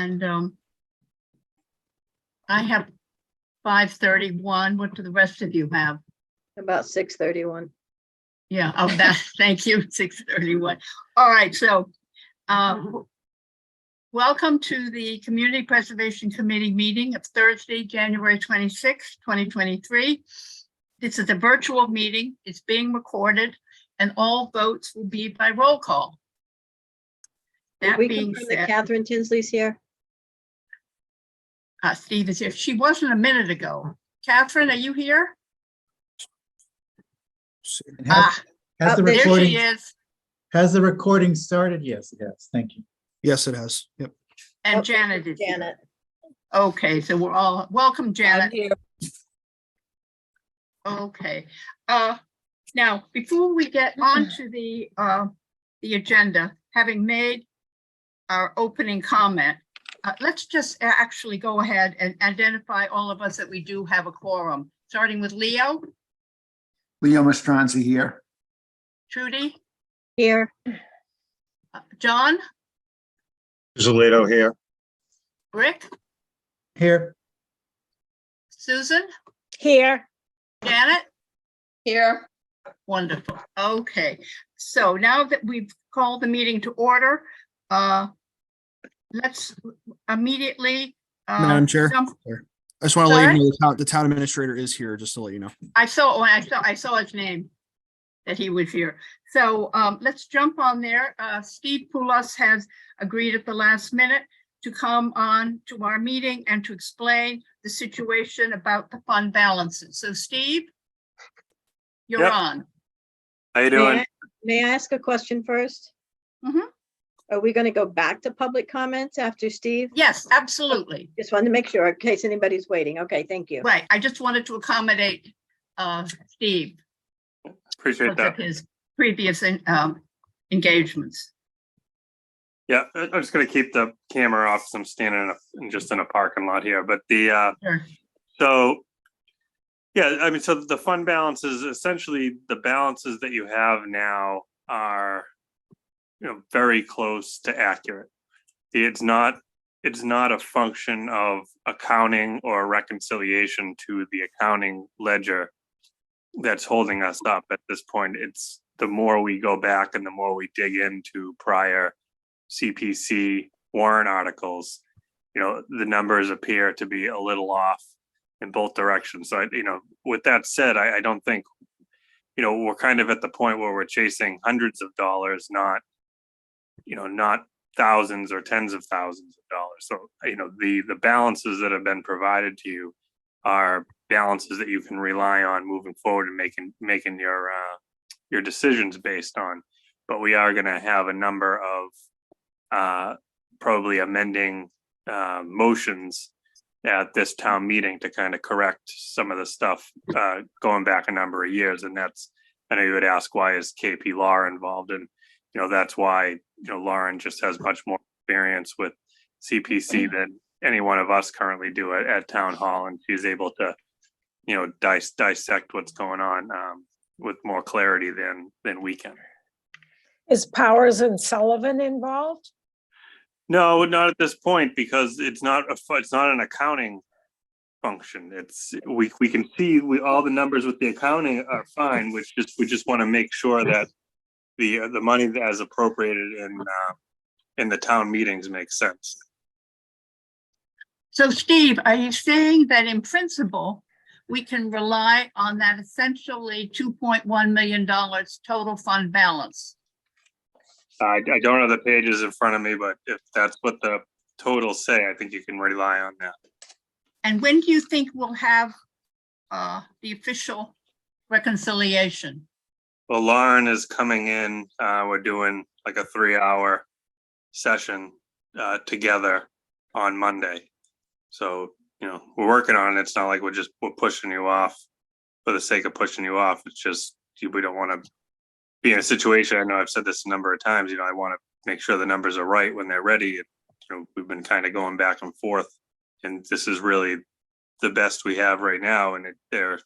And I have 5:31. What do the rest of you have? About 6:31. Yeah, oh, thank you, 6:31. All right, so welcome to the Community Preservation Committee meeting of Thursday, January 26, 2023. This is a virtual meeting. It's being recorded, and all votes will be by roll call. Did That we being confirm that said, Catherine Tinsley's here? Steve is here. She wasn't a minute ago. Catherine, are you here? Has the There she recording, is. has the recording started? Yes, it has. Thank you. Yes, it has. Yep. And Oh, Janet is here. Janet. Okay, so we're all welcome, Janet. here. Okay. Now, before we get on to the agenda, having made our opening comment, let's just actually go ahead and identify all of us that we do have a quorum, starting with Leo, Leo Mastronzi here. Trudy, Here. John, Zolito here. Rick, Here, Susan, Here. Janet. Here. Wonderful. Okay, so now that we've called the meeting to order, let's immediately. Madam Chair, jump- I just want to let Sorry? you know the town administrator is here, just to let you know. I saw his name, that he was here. So let's jump on there. Steve Poulos has agreed at the last minute to come on to our meeting and to explain the situation about the fund balances. So Steve, you're Yep. on. How you doing? May I ask a question first? Mhm. Are we going to go back to public comments after Steve? Yes, absolutely. Just wanted to make sure in case anybody's waiting. Okay, thank you. Right. I just wanted to accommodate Steve Appreciate because of that. his previous engagements. Yeah, I'm just gonna keep the camera off. 'Cause I'm standing just in a parking lot here. But Sure. so yeah, I mean, so the fund balances, essentially the balances that you have now are, very close to accurate. It's not a function of accounting or reconciliation to the accounting ledger that's holding us up at this point. It's the more we go back and the more we dig into prior CPC warrant articles, the numbers appear to be a little off in both directions. So, with that said, I don't think, we're kind of at the point where we're chasing hundreds of dollars, not thousands or tens of thousands of dollars. So, the balances that have been provided to you are balances that you can rely on moving forward and making your decisions based on. But we are going to have a number of probably amending motions at this town meeting to kind of correct some of the stuff going back a number of years. And I know you would ask, why is KP Law involved? And that's why Lauren just has much more experience with CPC than any one of us currently do at town hall, and she's able to dissect what's going on with more clarity than we can. Is Powers and Sullivan involved? No, not at this point, because it's not an accounting function. We can see all the numbers with the accounting are fine, we just want to make sure that the money as appropriated in the town meetings makes sense. So Steve, are you saying that in principle, we can rely on that essentially $2.1 million total fund balance? I don't have the pages in front of me, but if that's what the totals say, I think you can rely on that. And when do you think we'll have the official reconciliation? Well, Lauren is coming in. We're doing like a 3-hour session together on Monday. So, we're working on it. It's not like we're pushing you off for the sake of pushing you off. It's just, we don't want to be in a situation. I know I've said this a number of times, I want to make sure the numbers are right when they're ready. And, we've been kind of going back and forth, and this is really the best we have right now. And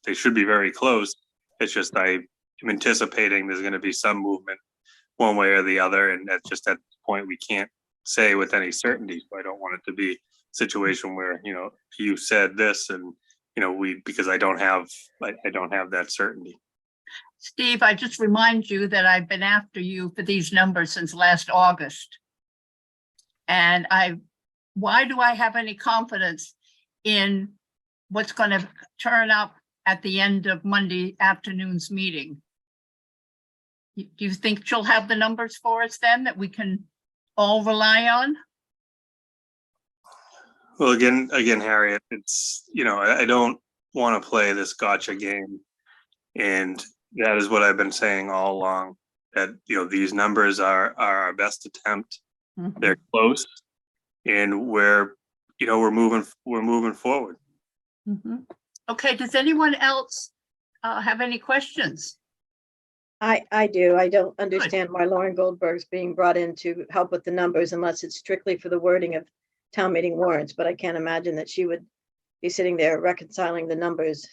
they should be very close. It's just, I'm anticipating there's going to be some movement one way or the other. And that's just at this point, we can't say with any certainty. So I don't want it to be a situation where, you said this and, because I don't have that certainty. Steve, I just remind you that I've been after you for these numbers since last August. And why do I have any confidence in what's going to turn up at the end of Monday afternoon's meeting? Do you think she'll have the numbers for us then that we can all rely on? Well, again, Harriet, it's, I don't want to play this gotcha game. And that is what I've been saying all along, that, these numbers are our best attempt. Mhm. They're close and we're moving forward. Mhm. Okay, does anyone else have any questions? I do. I don't understand why Lauren Goldberg's being brought in to help with the numbers unless it's strictly for the wording of town meeting warrants, but I can't imagine that she would be sitting there reconciling the numbers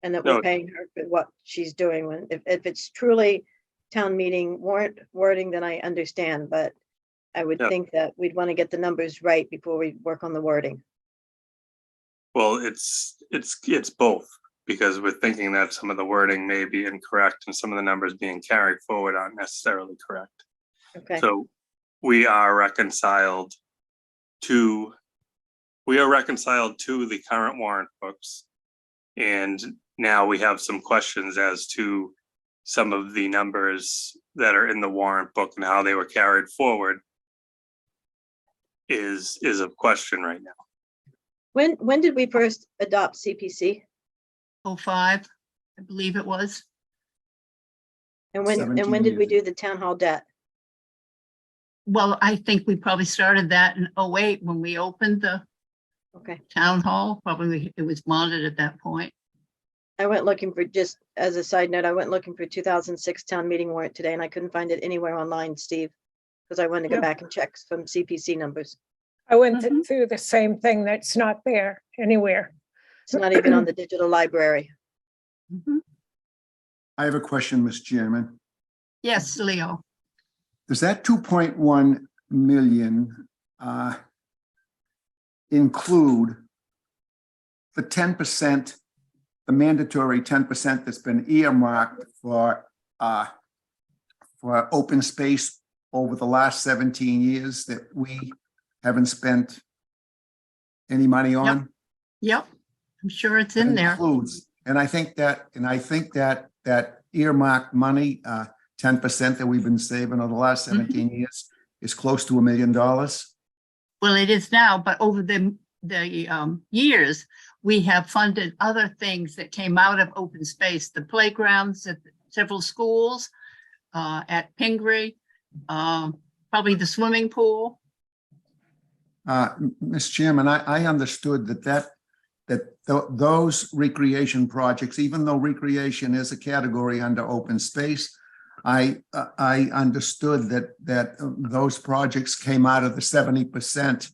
and that we're No. paying her for what she's doing. When if it's truly town meeting warrant wording, then I understand, but I would Yeah. think that we'd want to get the numbers right before we work on the wording. Well, it's both, because we're thinking that some of the wording may be incorrect and some of the numbers being carried forward aren't necessarily correct. Okay. So we are reconciled to the current warrant books. And now we have some questions as to some of the numbers that are in the warrant book and how they were carried forward is of question right now. When did we first adopt CPC? 05, I believe it was. And when 17 did we years. do the town hall debt? Well, I think we probably started that in 08 when we opened the Okay. town hall. Probably it was modded at that point. I went looking for, just as a side note, I went looking for 2006 town meeting warrant today and I couldn't find it anywhere online, Steve, because I wanted to go Yeah. back and check some CPC numbers. I went Mhm. through the same thing. That's not there anywhere. It's not even on the digital library. Mhm. I have a question, Ms. Chairman. Yes, Leo. Does that 2.1 million include the 10%, the mandatory 10% that's been earmarked for open space over the last 17 years that we haven't spent any money on? Yep, I'm sure it's It in there. includes, and I think that earmarked money, 10% that we've been saving over the last 17 years is close to $1 million. Well, it is now, but over the years, we have funded other things that came out of open space, the playgrounds at several schools, at Pingree, probably the swimming pool. Mr. Chairman, I understood that those recreation projects, even though recreation is a category under open space, I understood that those projects came out of the 70%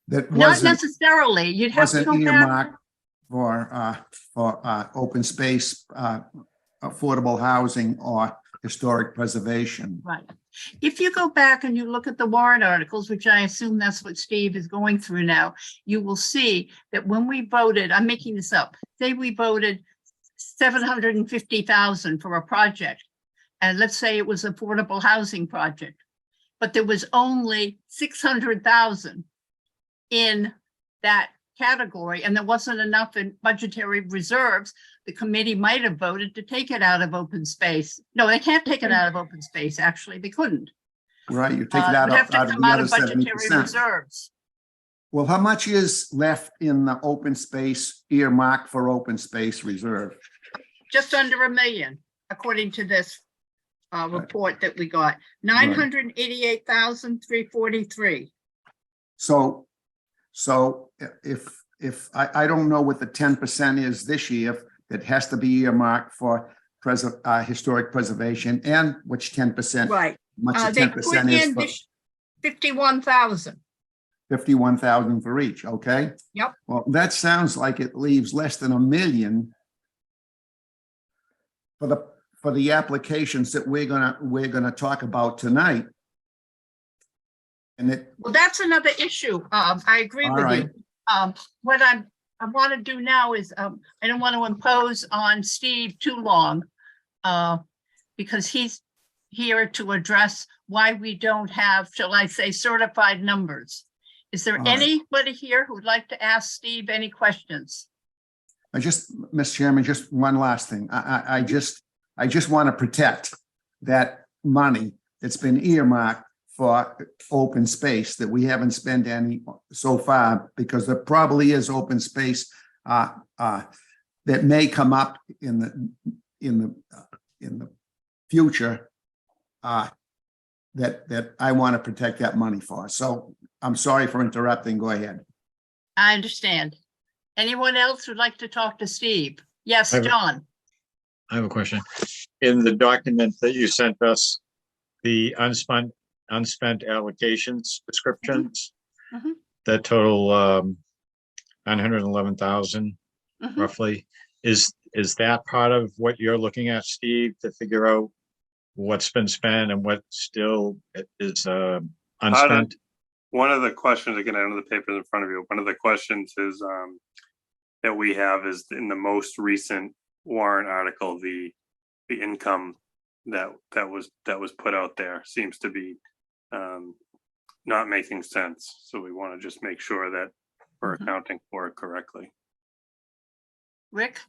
that Not wasn't necessarily, you'd have to wasn't go back. earmarked for open space, affordable housing, or historic preservation. Right. If you go back and you look at the warrant articles, which I assume that's what Steve is going through now, you will see that when we voted, I'm making this up, say we voted 750,000 for a project. And let's say it was affordable housing project, but there was only 600,000 in that category, and there wasn't enough in budgetary reserves. The committee might have voted to take it out of open space. No, they can't take it out of open space. Actually, they couldn't. Right, you take It that would have out to of come the out other of budgetary 70%. reserves. Well, how much is left in the open space earmarked for open space reserve? Just under $1 million, according to this report that we got. 988,343. So if I don't know what the 10% is this year, it has to be earmarked for historic preservation, and which 10%? Right. Much the They put 10% is in for this 51,000. 51,000 for each, okay? Yep. Well, that sounds like it leaves less than $1 million for the applications that we're gonna talk about tonight. And it, Well, that's another issue. I agree All with right. you. What I want to do now is, I don't want to impose on Steve too long. Because he's here to address why we don't have, shall I say, certified numbers. Is there All right. anybody here who would like to ask Steve any questions? Mr. Chairman, just one last thing. I just want to protect that money that's been earmarked for open space that we haven't spent any so far, because there probably is open space that may come up in the future that I want to protect that money for. So I'm sorry for interrupting. Go ahead. I understand. Anyone else who'd like to talk to Steve? Yes, I have a- John. I have a question. In the document that you sent us, the unspent allocations descriptions, Mhm. that total 911,000 Mhm. roughly, is that part of what you're looking at, Steve, to figure out what's been spent and what still is unspent? One of the questions, again, I don't have the papers in front of you. One of the questions is that we have is in the most recent warrant article, the income that was put out there seems to be not making sense. So we want to just make sure that we're Mhm. accounting for it correctly. Rick?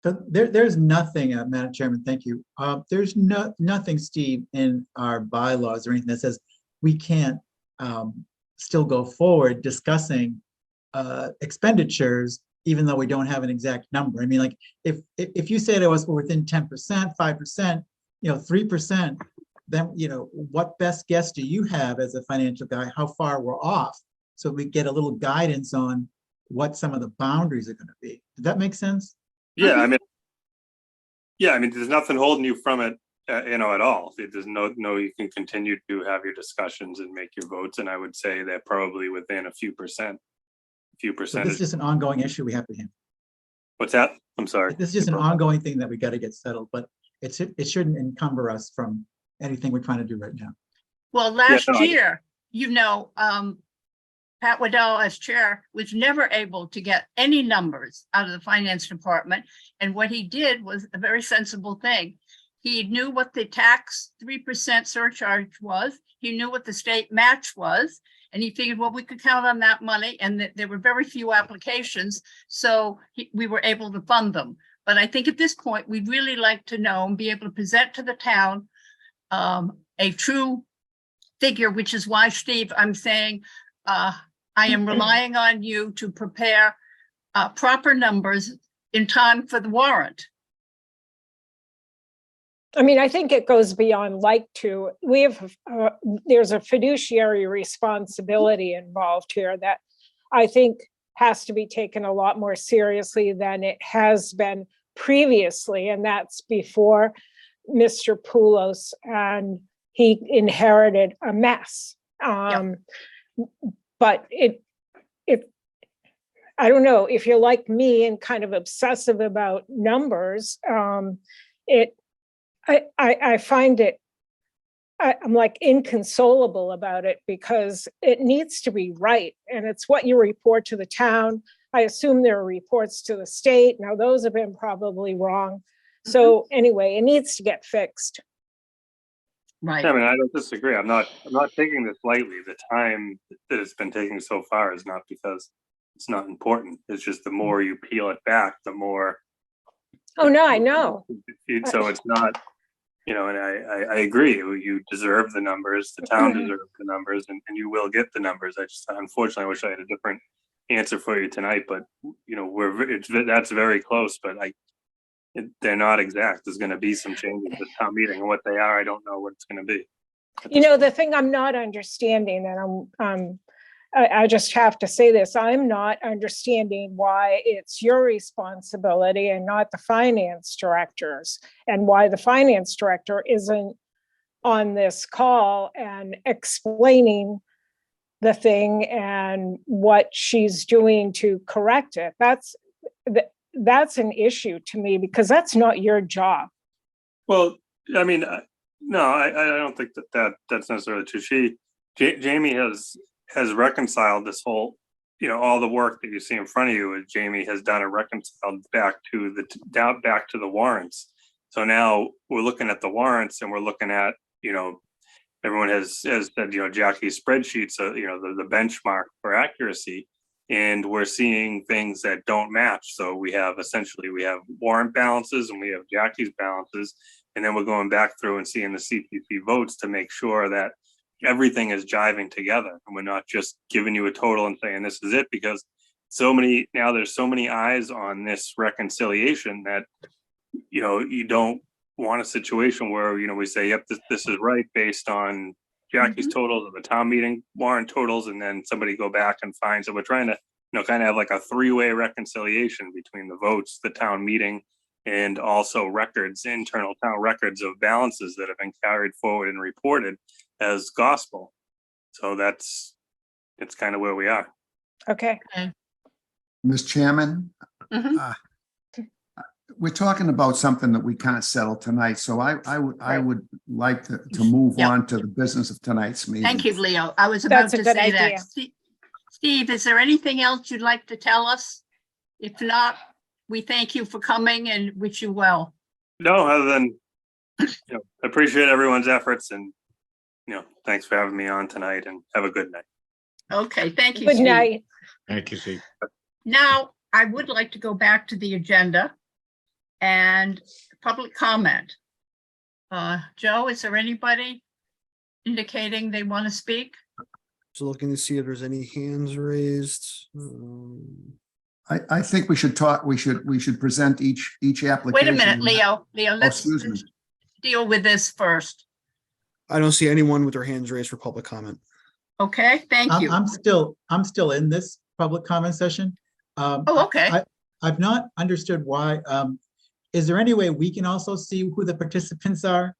So there's nothing, Madam Chairman, thank you. There's nothing, Steve, in our bylaws or anything that says we can't still go forward discussing expenditures, even though we don't have an exact number. I mean, like, if you say to us we're within 10%, 5%, 3%, then, what best guess do you have as a financial guy, how far we're off? So we get a little guidance on what some of the boundaries are going to be. Does that make sense? Yeah, I mean, there's nothing holding you from it, at all. There's no, you can continue to have your discussions and make your votes. And I would say they're probably within a few So percentage. this is just an ongoing issue we have to handle. What's that? I'm sorry. This is just an ongoing thing that we got to get settled, but it shouldn't encumber us from anything we're trying to do right now. Well, last no, year, Pat Waddell as chair was never able to get any numbers out of the finance department. And what he did was a very sensible thing. He knew what the tax 3% surcharge was. He knew what the state match was. And he figured, well, we could count on that money, and that there were very few applications. So we were able to fund them. But I think at this point, we'd really like to know and be able to present to the town a true figure, which is why, Steve, I'm saying, I am relying on you to prepare proper numbers in time for the warrant. I mean, I think it goes beyond like to, there's a fiduciary responsibility involved here that I think has to be taken a lot more seriously than it has been previously. And that's before Mr. Poulos, and he inherited a mess. But I don't know, if you're like me and kind of obsessive about numbers, I find it, I'm like inconsolable about it, because it needs to be right. And it's what you report to the town. I assume there are reports to the state. Now, those have been probably wrong. So anyway, it needs to get fixed. Right. Yeah, I mean, I don't disagree. I'm not taking this lightly. The time that it's been taking so far is not because it's not important. It's just the more you peel it back, the more. Oh, no, I know. So it's not, and I agree. You deserve the numbers. The town deserves the numbers, and you will get the numbers. I just, unfortunately, I wish I had a different answer for you tonight. But that's very close. But they're not exact. There's going to be some changes at town meeting, and what they are, I don't know what it's going to be. The thing I'm not understanding, and I just have to say this, I'm not understanding why it's your responsibility and not the finance director's, and why the finance director isn't on this call and explaining the thing and what she's doing to correct it. That's an issue to me, because that's not your job. Well, I mean, no, I don't think that's necessarily true. Jamie has reconciled this whole, all the work that you see in front of you, is Jamie has done a reconciled back to the warrants. So now we're looking at the warrants and we're looking at, everyone has said, Jackie's spreadsheets, the benchmark for accuracy. And we're seeing things that don't match. So we have warrant balances and we have Jackie's balances. And then we're going back through and seeing the CPC votes to make sure that everything is jiving together. And we're not just giving you a total and saying this is it, because there's so many eyes on this reconciliation that, you don't want a situation where, we say, yep, this is right based on Jackie's totals or the town meeting warrant totals, and then somebody go back and find. So we're trying to, kind of have like a three-way reconciliation between the votes, the town meeting, and also internal town records of balances that have been carried forward and reported as gospel. So it's kind of where we are. Okay. Ms. Chairman, Mhm. we're talking about something that we can't settle tonight, so I would like to move Yeah. on to the business of tonight's meeting. Thank you, Leo. I was about That's a to good say that. idea. Steve, is there anything else you'd like to tell us? If not, we thank you for coming and wish you well. No, other than, appreciate everyone's efforts and, thanks for having me on tonight, and have a good night. Okay, thank you, Good Steve. night. Thank you, Steve. Now, I would like to go back to the agenda and public comment. Joe, is there anybody indicating they want to speak? So looking to see if there's any hands raised. I think we should talk, we should present each application. Wait a minute, Leo, let's excuse me. deal with this first. I don't see anyone with their hands raised for public comment. Okay, thank you. I'm still in this public comment session. Oh, okay. I've not understood why. Is there any way we can also see who the participants are?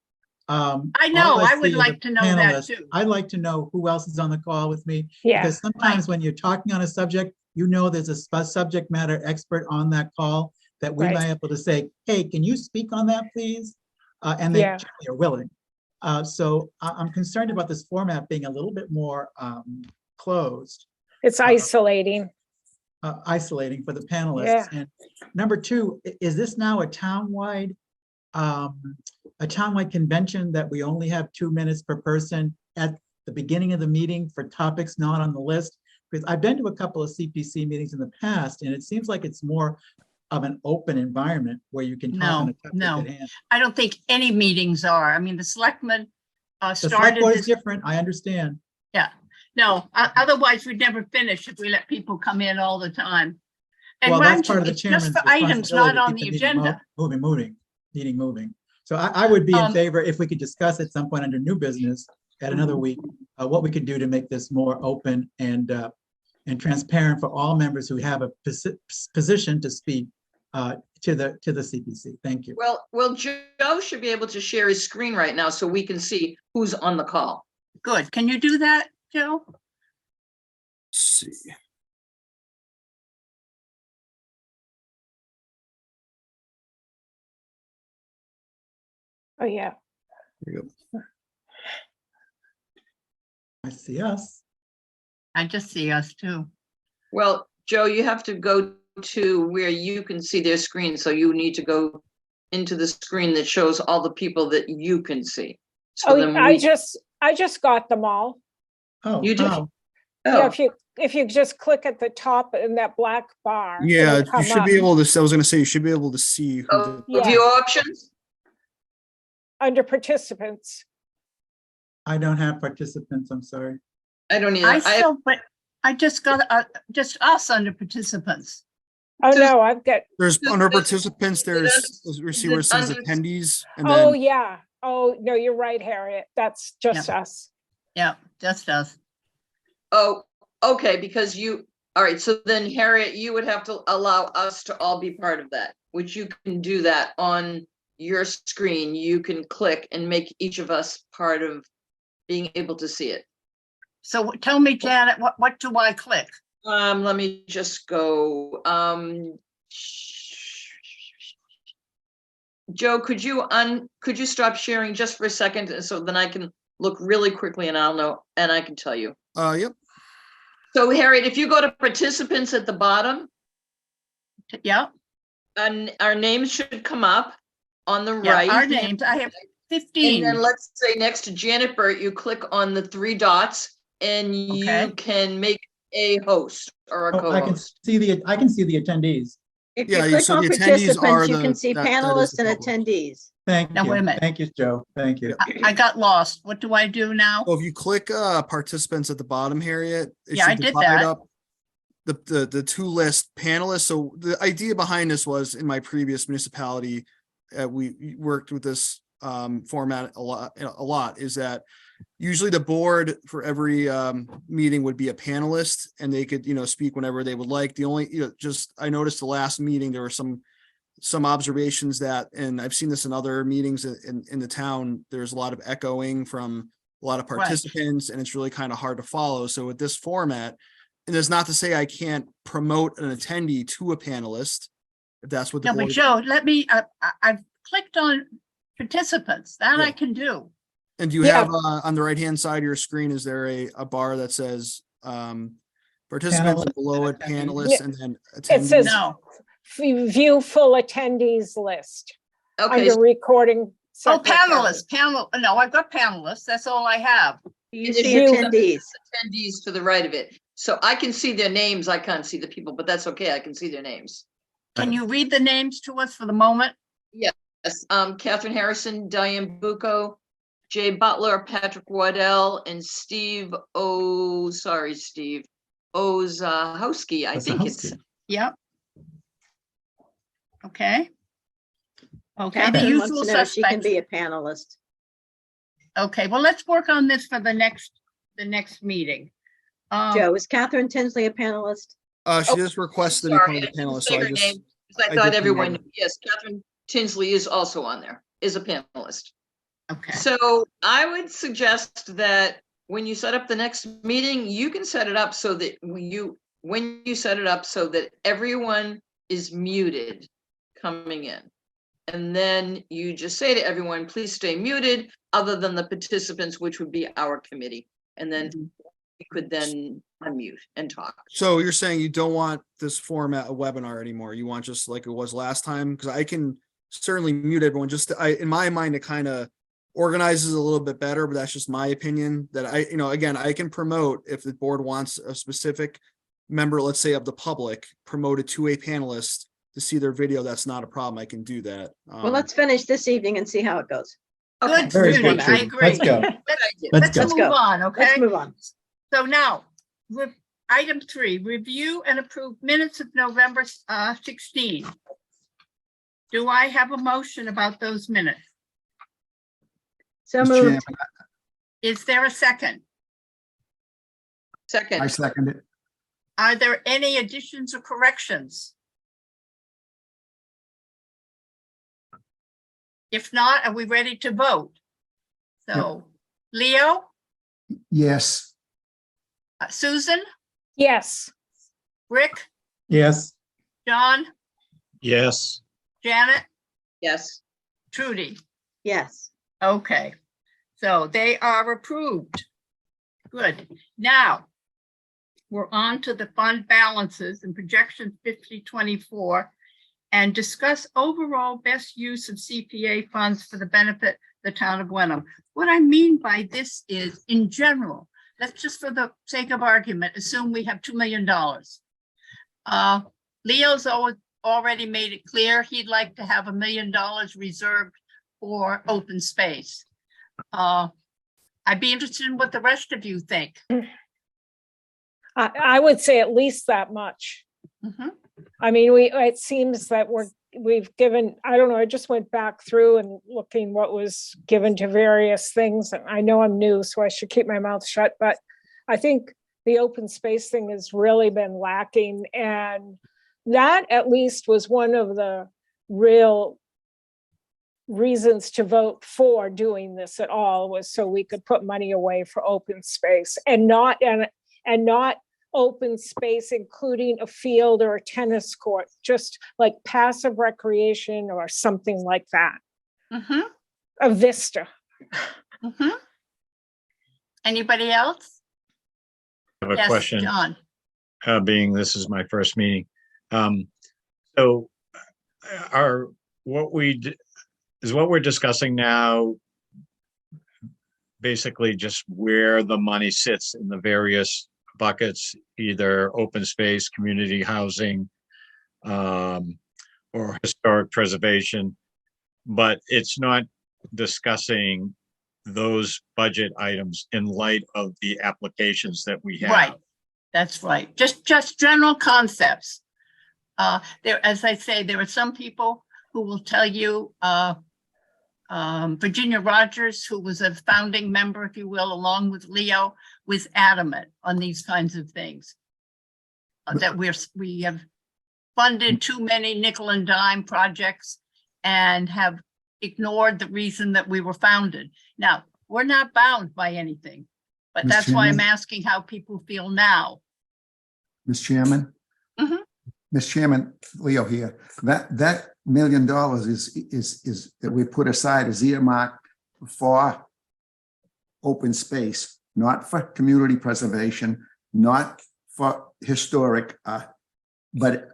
I know, all I would see are like the to know that panelists. too. I'd like to know who else is on the call with me. Yeah. Because sometimes when you're talking on a subject, there's a subject matter expert on that call that we Right. might be able to say, hey, can you speak on that, please? And they Yeah. generally are willing. So I'm concerned about this format being a little bit more closed. It's isolating. Isolating for the panelists. Yeah. And number two, is this now a townwide convention that we only have 2 minutes per person at the beginning of the meeting for topics not on the list? Because I've been to a couple of CPC meetings in the past, and it seems like it's more of an open environment where you can talk on a topic No. at hand. I don't think any meetings are. I mean, the selectmen The select started board is this. different, I understand. Yeah, no, otherwise we'd never finish if we let people come in all the time. And Well, mind that's part you, of the it's just chairman's for items not responsibility to on keep the meeting agenda. meeting moving. So I would be in Um, favor if we could discuss at some point under new business at another week, what we could do to make this more open and transparent for all members who have a position to speak to the CPC. Thank you. Well, Joe should be able to share his screen right now so we can see who's on the call. Good. Can you do that, Joe? Let's see. Oh, yeah. There you go. I see us. I just see us too. Well, Joe, you have to go to where you can see their screen. So you need to go into the screen that shows all the people that you can see. So Oh, then I we, just got them all. Oh, You did? wow. Yeah, oh, if you just click at the top in that black bar. Yeah, it'll come you should up be able to, I was gonna say, you should be able to see who oh, the, Yeah. view options. Under participants. I don't have participants, I'm sorry. I don't either. I still, but I just got, just us under participants. Oh, Just- no, I've got, there's Is under this- participants, is there's, this- we is see where it it says under- attendees, and oh, then yeah. Oh, no, you're right, Harriet. That's just us. Yeah, just us. Oh, okay, because all right, so then Harriet, you would have to allow us to all be part of that, which you can do that on your screen. You can click and make each of us part of being able to see it. So tell me, Janet, what do I click? Let me just go, Joe, could you stop sharing just for a second so then I can look really quickly and I'll know, and I can tell you. Yep. So Harriet, if you go to participants at the bottom, Yeah, and our names should come up on the yeah, right. our names, I have And 15. then let's say next to Janet Burt, you click on the 3 dots and you Okay. can make a host or a Oh, I can co-host. see the attendees. If Yeah, you click so on the attendees are participants, you can the- see that is panelists the and public. attendees. Thank Now, wait a you. minute. Thank you, Joe. Thank you. I got lost. What do I do now? So if you click participants at the bottom, Harriet, it Yeah, I should did divide that. up the 2 list panelists. So the idea behind this was in my previous municipality, we worked with this format a lot is that usually the board for every meeting would be a panelist and they could, speak whenever they would like. The only, just I noticed the last meeting, there were some observations that, and I've seen this in other meetings in the town, there's a lot of echoing from a lot of Right. participants and it's really kind of hard to follow. So with this format, and it's not to say I can't promote an attendee to a panelist, if that's what the No, but board. Joe, let me, I've clicked on participants. That I Yeah. can do. And do you Yeah. have on the right-hand side of your screen, is there a bar that says participants and Panelists below and it attendees. panelists and then It attendees? says No. view full attendees list Okay, under recording. Oh, secretary. panelists, no, I've got panelists. That's all I have. You And see if you- attendees. attendees to the right of it. So I can see their names. I can't see the people, but that's okay. I can see their names. Can you read the names to us for the moment? Yes, Catherine Harrison, Diane Bucco, Jay Butler, Patrick Waddell, and Steve Ozahowski, I think it's. Ozahowski. Yep. Okay. Okay, the Catherine wants usual to know if she can suspects. be a panelist. Okay, well, let's work on this for the next meeting. Joe, is Catherine Tinsley a panelist? She just requested to Sorry, become I a didn't panelist, say so I her just, name, 'cause I I thought just everyone, remembered. yes, Catherine Tinsley is also on there, is a panelist. Okay, So I would suggest that when you set up the next meeting, you can set it up so that when you set it up so that everyone is muted coming in. And then you just say to everyone, please stay muted, other than the participants, which would be our committee. And then you could then unmute and talk. so you're saying you don't want this format a webinar anymore? You want just like it was last time? Because I can certainly mute everyone, in my mind, it kind of organizes a little bit better, but that's just my opinion that again, I can promote if the board wants a specific member, let's say of the public, promoted to a panelist to see their video. That's not a problem. I can do that. Well, let's finish this evening and see how it goes. Okay, good, Very Judy, good, I Judy. agree. Let's go. Let's Let's go. move on, Let's okay? move on. So now, with item 3, review and approve minutes of November 16. Do I have a motion about those minutes? So Mr. moved. Chairman, Is there a second? I second, second it. Are there any additions or corrections? If not, are we ready to vote? So, Leo, Yes, Susan, Yes, Rick, Yes, John, Yes, Janet, yes. Trudy. Yes. Okay, so they are approved. Good. Now, we're on to the fund balances and projection 5024 and discuss overall best use of CPA funds for the benefit of the town of Wenham. What I mean by this is, in general, let's just for the sake of argument, assume we have $2 million. Leo's already made it clear he'd like to have $1 million reserved for open space. I'd be interested in what the rest of you think. I would say at least that much. Mhm. I mean, it seems that we've given, I don't know, I just went back through and looking what was given to various things. And I know I'm new, so I should keep my mouth shut, but I think the open space thing has really been lacking. And that at least was one of the real reasons to vote for doing this at all, was so we could put money away for open space and not open space, including a field or a tennis court, just like passive recreation or something like that. Mhm, A vista. mhm. Anybody else? I have a Yes, question, John. being this is my first meeting. So are what we're discussing now basically just where the money sits in the various buckets, either open space, community housing, or historic preservation, but it's not discussing those budget items in light of the applications that we have. Right. That's right. Just general concepts. There, as I say, there are some people who will tell you, Virginia Rogers, who was a founding member, if you will, along with Leo, was adamant on these kinds of things. That we have funded too many nickel and dime projects and have ignored the reason that we were founded. Now, we're not bound by anything, but Ms. that's why I'm Chairman? asking how people feel now. Ms. Chairman? Mhm. Ms. Chairman, Leo here. That $1 million is that we put aside as earmarked for open space, not for community preservation, not for historic, but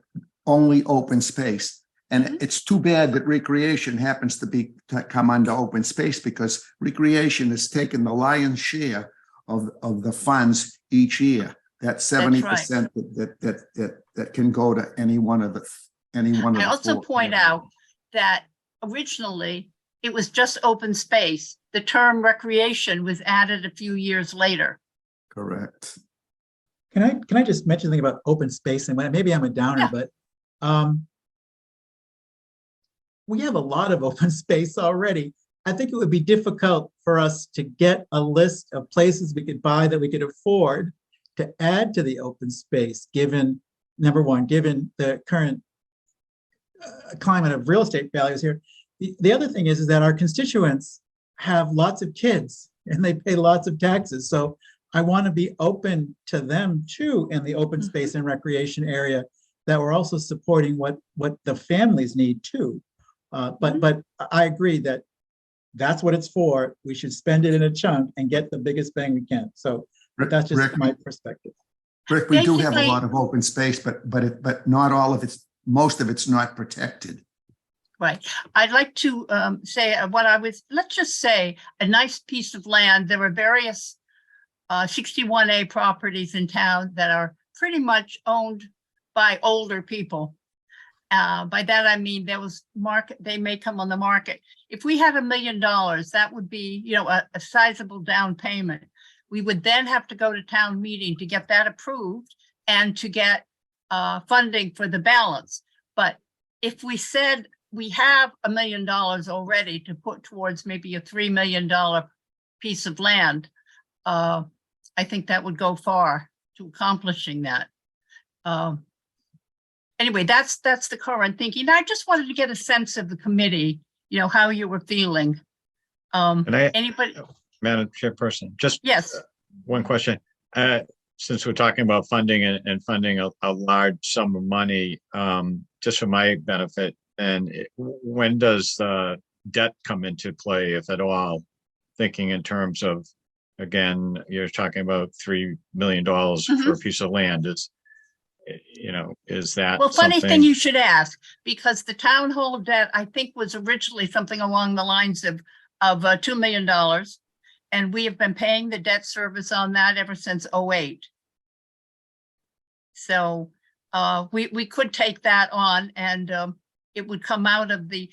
only open space. And it's too bad that recreation happens to come under open space, because recreation has taken the lion's share of the funds each year. That's 70% that can go to any one of the I also four point categories. out that originally it was just open space. The term recreation was added a few years later. Correct. Can I just mention something about open space, and maybe I'm a downer, Yeah. but we have a lot of open space already. I think it would be difficult for us to get a list of places we could buy that we could afford to add to the open space, given, number one, given the current climate of real estate values here. The other thing is that our constituents have lots of kids and they pay lots of taxes. So I want to be open to them too in the open space and recreation area, that we're also supporting what the families need too. But I agree that that's what it's for. We should spend it in a chunk and get the biggest bang we can. So but that's just Rick, my perspective. Rick, we do have a Basically- lot of open space, but not all of it's, most of it's not protected. Right. I'd like to say let's just say a nice piece of land. There are various 61A properties in town that are pretty much owned by older people. By that, I mean, they may come on the market. If we had $1 million, that would be, a sizable down payment. We would then have to go to town meeting to get that approved and to get funding for the balance. But if we said we have $1 million already to put towards maybe a $3 million piece of land, I think that would go far to accomplishing that. Anyway, that's the current thinking. I just wanted to get a sense of the committee, how you were feeling. Anybody? Madam Chairperson, just Yes. one question. Since we're talking about funding and funding a large sum of money, just for my benefit, and when does debt come into play, if at all? Thinking in terms of, again, you're talking about $3 million for a piece of land. Is that Well, funny something? thing you should ask, because the town hall debt, I think, was originally something along the lines of $2 million. And we have been paying the debt service on that ever since '08. So we could take that on, and it would come out of the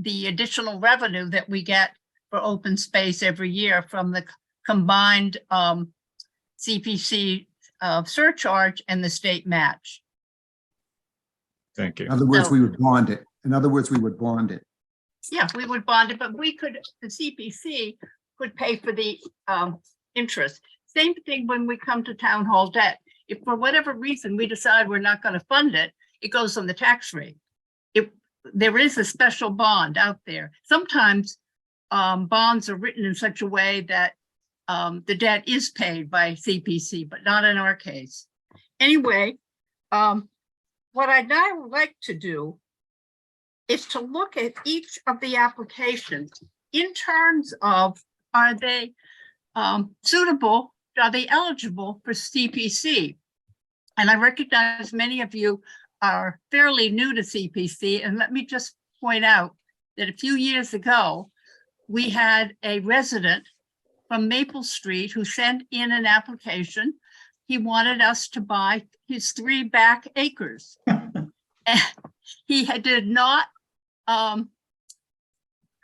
additional revenue that we get for open space every year from the combined CPC surcharge and the state match. Thank you. In other words, So- we would bond it. Yeah, we would bond it, but the CPC could pay for the interest. Same thing when we come to town hall debt. If for whatever reason we decide we're not going to fund it, it goes on the tax rate. There is a special bond out there. Sometimes bonds are written in such a way that the debt is paid by CPC, but not in our case. Anyway, what I'd now like to do is to look at each of the applications in terms of, are they suitable, are they eligible for CPC? And I recognize many of you are fairly new to CPC, and let me just point out that a few years ago, we had a resident from Maple Street who sent in an application. He wanted us to buy his 3 back acres. And did not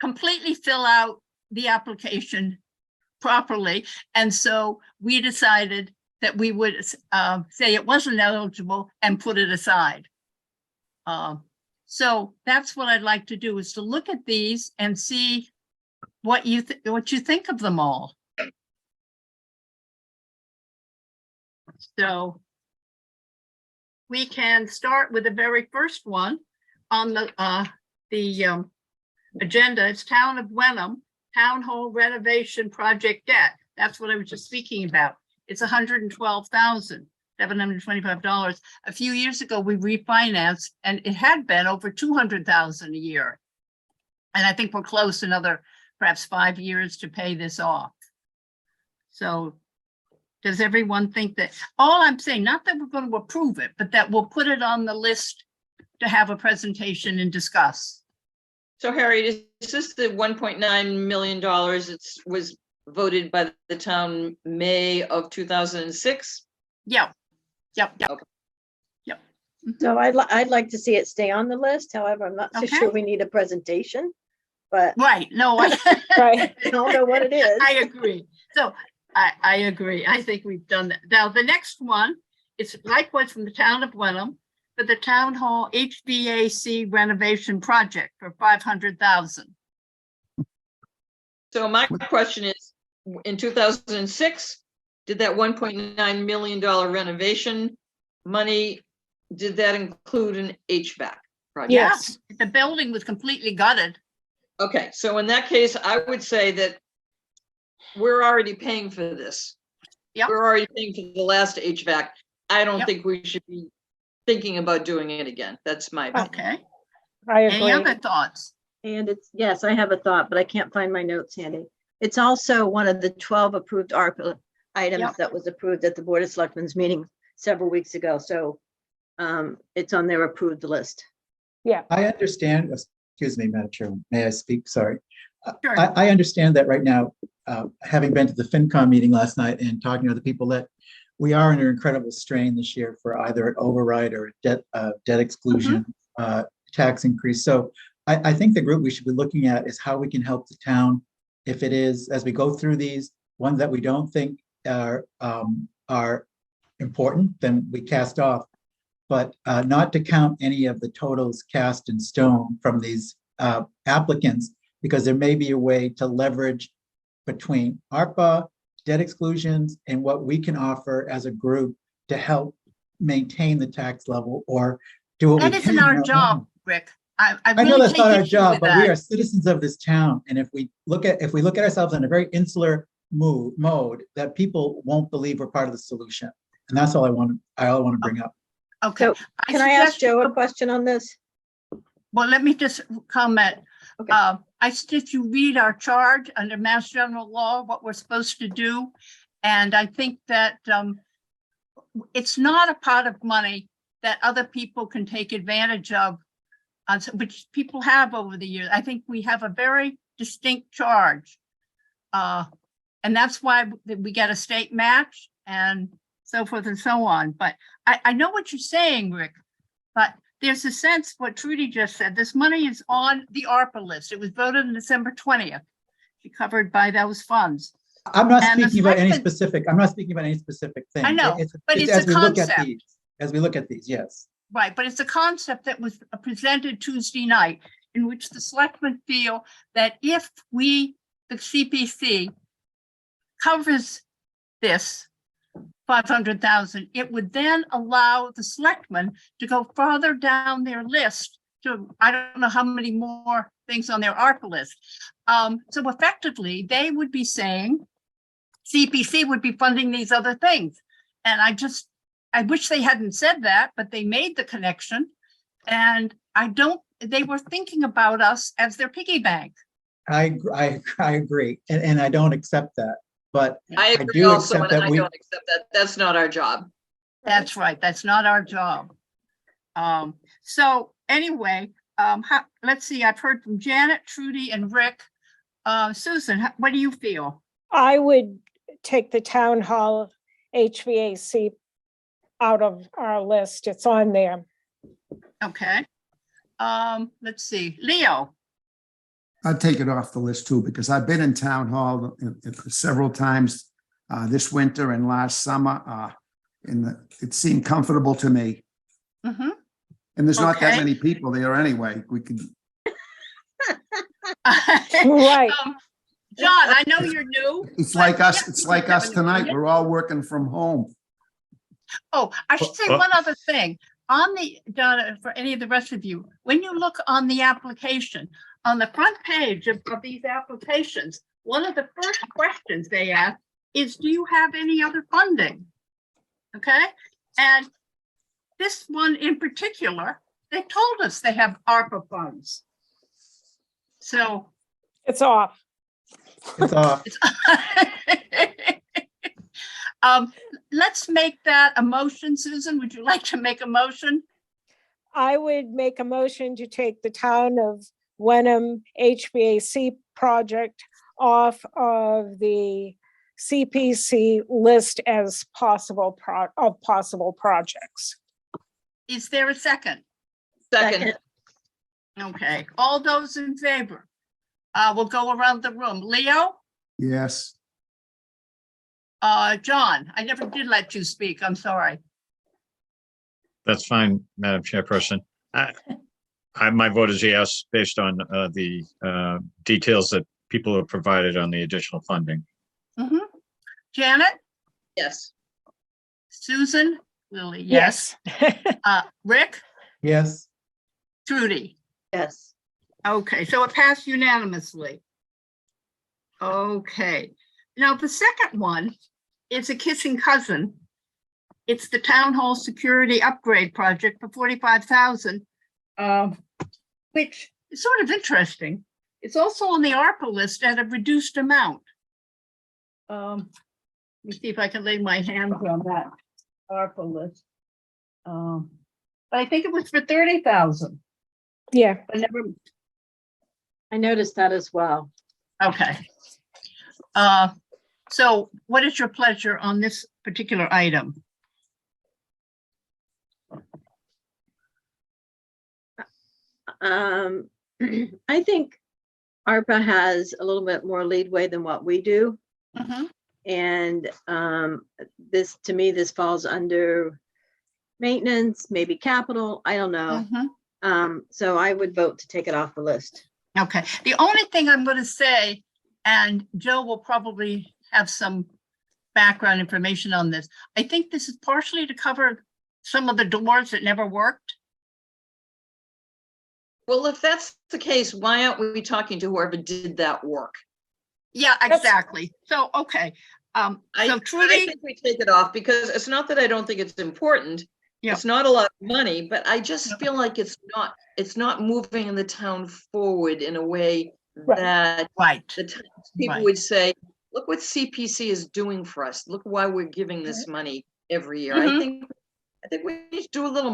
completely fill out the application properly. And so we decided that we would say it wasn't eligible and put it aside. So that's what I'd like to do, is to look at these and see what you think of them all. So we can start with the very first one on the agenda. It's Town of Wenham Town Hall renovation project debt. That's what I was just speaking about. It's $112,725. A few years ago, we refinanced, and it had been over $200,000 a year. And I think we're close another perhaps 5 years to pay this off. So does everyone think that, all I'm saying, not that we're going to approve it, but that we'll put it on the list to have a presentation and discuss? So Harry, is this the $1.9 million was voted by the town May of 2006? Yeah. Yep. Okay. Yep. So I'd like to see it stay on the list. However, I'm not so Okay. sure we need a presentation, but Right. No, Right. I don't know what it is. I agree. So I agree. I think we've done that. Now, the next one is likewise from the town of Wenham for the town hall HVAC renovation project for $500,000. So my question is, in 2006, did that $1.9 million renovation money, did that include an HVAC project? Yes. The building was completely gutted. Okay, so in that case, I would say that we're already paying for this. Yep. We're already paying for the last HVAC. I don't Yep. think we should be thinking about doing it again. That's my opinion. Okay. I Any agree. other thoughts? And it's, yes, I have a thought, but I can't find my notes handy. It's also one of the 12 approved ARPA items Yep. that was approved at the Board of Selectmen's meeting several weeks ago. So it's on their approved list. I understand, excuse me, Madam Chairman, may I speak? Sorry. Sure. I understand that right now, having been to the FinCom meeting last night and talking to other people, that we are under incredible strain this year for either an override or a debt exclusion, tax increase. So I think the group we should be looking at is how we can help the town. If it is, as we go through these, ones that we don't think are important, then we cast off. But not to count any of the totals cast in stone from these applicants, because there may be a way to leverage between ARPA, debt exclusions, and what we can offer as a group to help maintain the tax level or do what we That can. isn't our job, Rick. I I know really that's take not our issue job, with but we that. are citizens of this town. And if we look at ourselves in a very insular mode, that people won't believe we're part of the solution. And that's all I want to bring up. Okay. So can I ask suggest Joe you- a question on this? Well, let me just comment. Okay. I suggest you read our charge under Mass General Law, what we're supposed to do. And I think that it's not a pot of money that other people can take advantage of, which people have over the years. I think we have a very distinct charge. And that's why we get a state match and so forth and so on. But I know what you're saying, Rick, but there's a sense what Trudy just said. This money is on the ARPA list. It was voted on December 20th. Covered by those funds. I'm not And the speaking about any selectmen- specific, I'm not speaking about any specific thing. I know, but it's as a we look at concept. these, as we look at these, yes. Right, but it's a concept that was presented Tuesday night in which the selectmen feel that if the CPC covers this 500,000, it would then allow the selectmen to go farther down their list to, I don't know how many more things on their ARPA list. So effectively, they would be saying CPC would be funding these other things. And I wish they hadn't said that, but they made the connection. And they were thinking about us as their piggy bank. I agree, and I don't accept that. but I I agree do also, accept and that I we, don't accept that. That's not our job. That's right. That's not our job. So anyway, let's see, I've heard from Janet, Trudy, and Rick. Susan, what do you feel? I would take the town hall HVAC out of our list. It's on there. Okay. Let's see, Leo. I'd take it off the list too, because I've been in town hall several times this winter and last summer. And it seemed comfortable to me. Mhm. And there's not that Okay. many people there anyway. We could, Right. John, I know you're new. it's but like yeah, us, it's you like can have us an tonight. opinion. We're all working from home. Oh, I should say one other thing. On the, Donna, for any of the rest of you, when you look on the application, on the front page of these applications, one of the first questions they ask is, do you have any other funding? Okay, and this one in particular, they told us they have ARPA funds. So It's off. it's off. it's let's make that a motion. Susan, would you like to make a motion? I would make a motion to take the town of Wenham HVAC project off of the CPC list as possible projects. Is there a second? Second, Okay, all those in favor? We'll go around the room. Leo? Yes. John, I never did let you speak. I'm sorry. That's fine, Madam Chairperson. My vote is yes, based on the details that people have provided on the additional funding. Mhm. Janet? yes. Susan? Lily? Yes. Rick? Yes, Trudy? Yes. Okay, so it passed unanimously. Okay, now the second one is a kissing cousin. It's the town hall security upgrade project for 45,000, which is sort of interesting. It's also on the ARPA list at a reduced amount. Let me see if I can lay my hands on that ARPA list. But I think it was for 30,000. Yeah. I never. I noticed that as well. Okay. So what is your pleasure on this particular item? I think ARPA has a little bit more leadway than what we do. Mhm. And this, to me, this falls under maintenance, maybe capital, I don't know. So I would vote to take it off the list. Okay, the only thing I'm going to say, and Joe will probably have some background information on this, I think this is partially to cover some of the doors that never worked. Well, if that's the case, why aren't we talking to whoever did that work? Yeah, exactly. So, okay. So I Trudy, think we take it off because it's not that I don't think it's important. Yeah. It's not a lot of money, but I just feel like it's not moving in the town forward in a way Right. that right, the people Right. would say, look what CPC is doing for us. Look why we're giving this money every year. Mhm. I think we need to do a little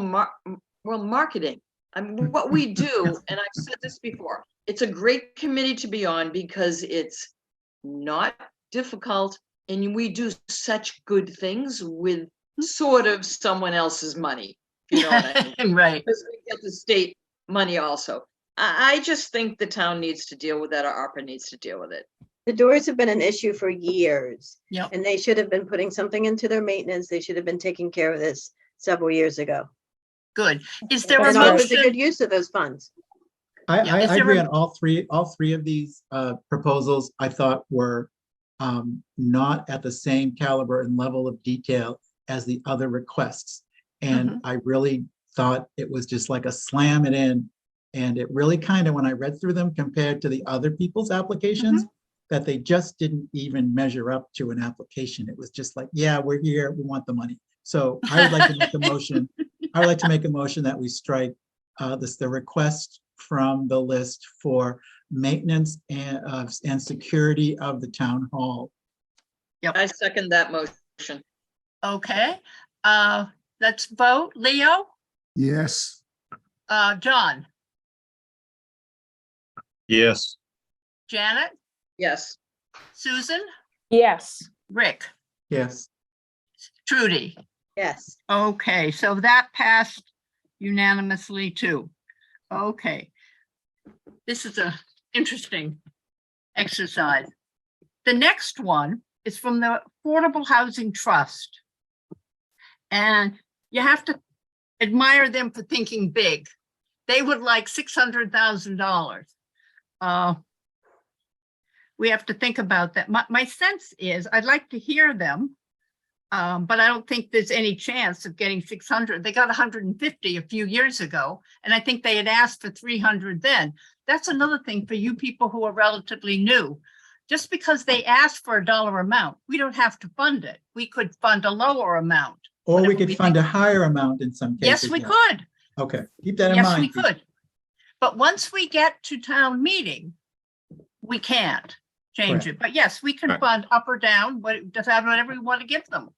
marketing. I mean, what we do, and I've said this before, it's a great committee to be on because it's not difficult and we do such good things with sort of someone else's money. You know what I mean? right. Because we get the state money also. I just think the town needs to deal with that, or ARPA needs to deal with it. The doors have been an issue for years. Yep. And they should have been putting something into their maintenance. They should have been taking care of this several years ago. Good. Is there a That's And right. it was a good motion? use of those funds. Yeah, I is there agree a- on all three of these proposals. I thought were not at the same caliber and level of detail as the other requests. And I really thought it was just like a slam it in. And it really kind of, when I read through them compared to the other people's applications, that they just didn't even measure up to an application. It was just like, yeah, we're here, we want the money. So I would like to make a motion. I would like to make a motion that we strike the request from the list for maintenance and security of the town hall I second that motion. Okay, let's vote. Leo, Yes. John, Yes. Janet, Yes. Susan, Yes. Rick, Yes. Trudy. Yes. Okay, so that passed unanimously too. Okay. This is a interesting exercise. The next one is from the Affordable Housing Trust. And you have to admire them for thinking big. They would like $600,000. We have to think about that. My sense is I'd like to hear them, but I don't think there's any chance of getting 600. They got 150 a few years ago, and I think they had asked for 300 then. That's another thing for you people who are relatively new. Just because they asked for a dollar amount, we don't have to fund it. We could fund a lower amount. Or we whatever could we fund think. a higher amount in some cases. Yes, we could. Okay, keep that in Yes, mind. we could. But once we get to town meeting, we can't change it. But yes, we can Right. fund up or down, decide whatever we want to give them.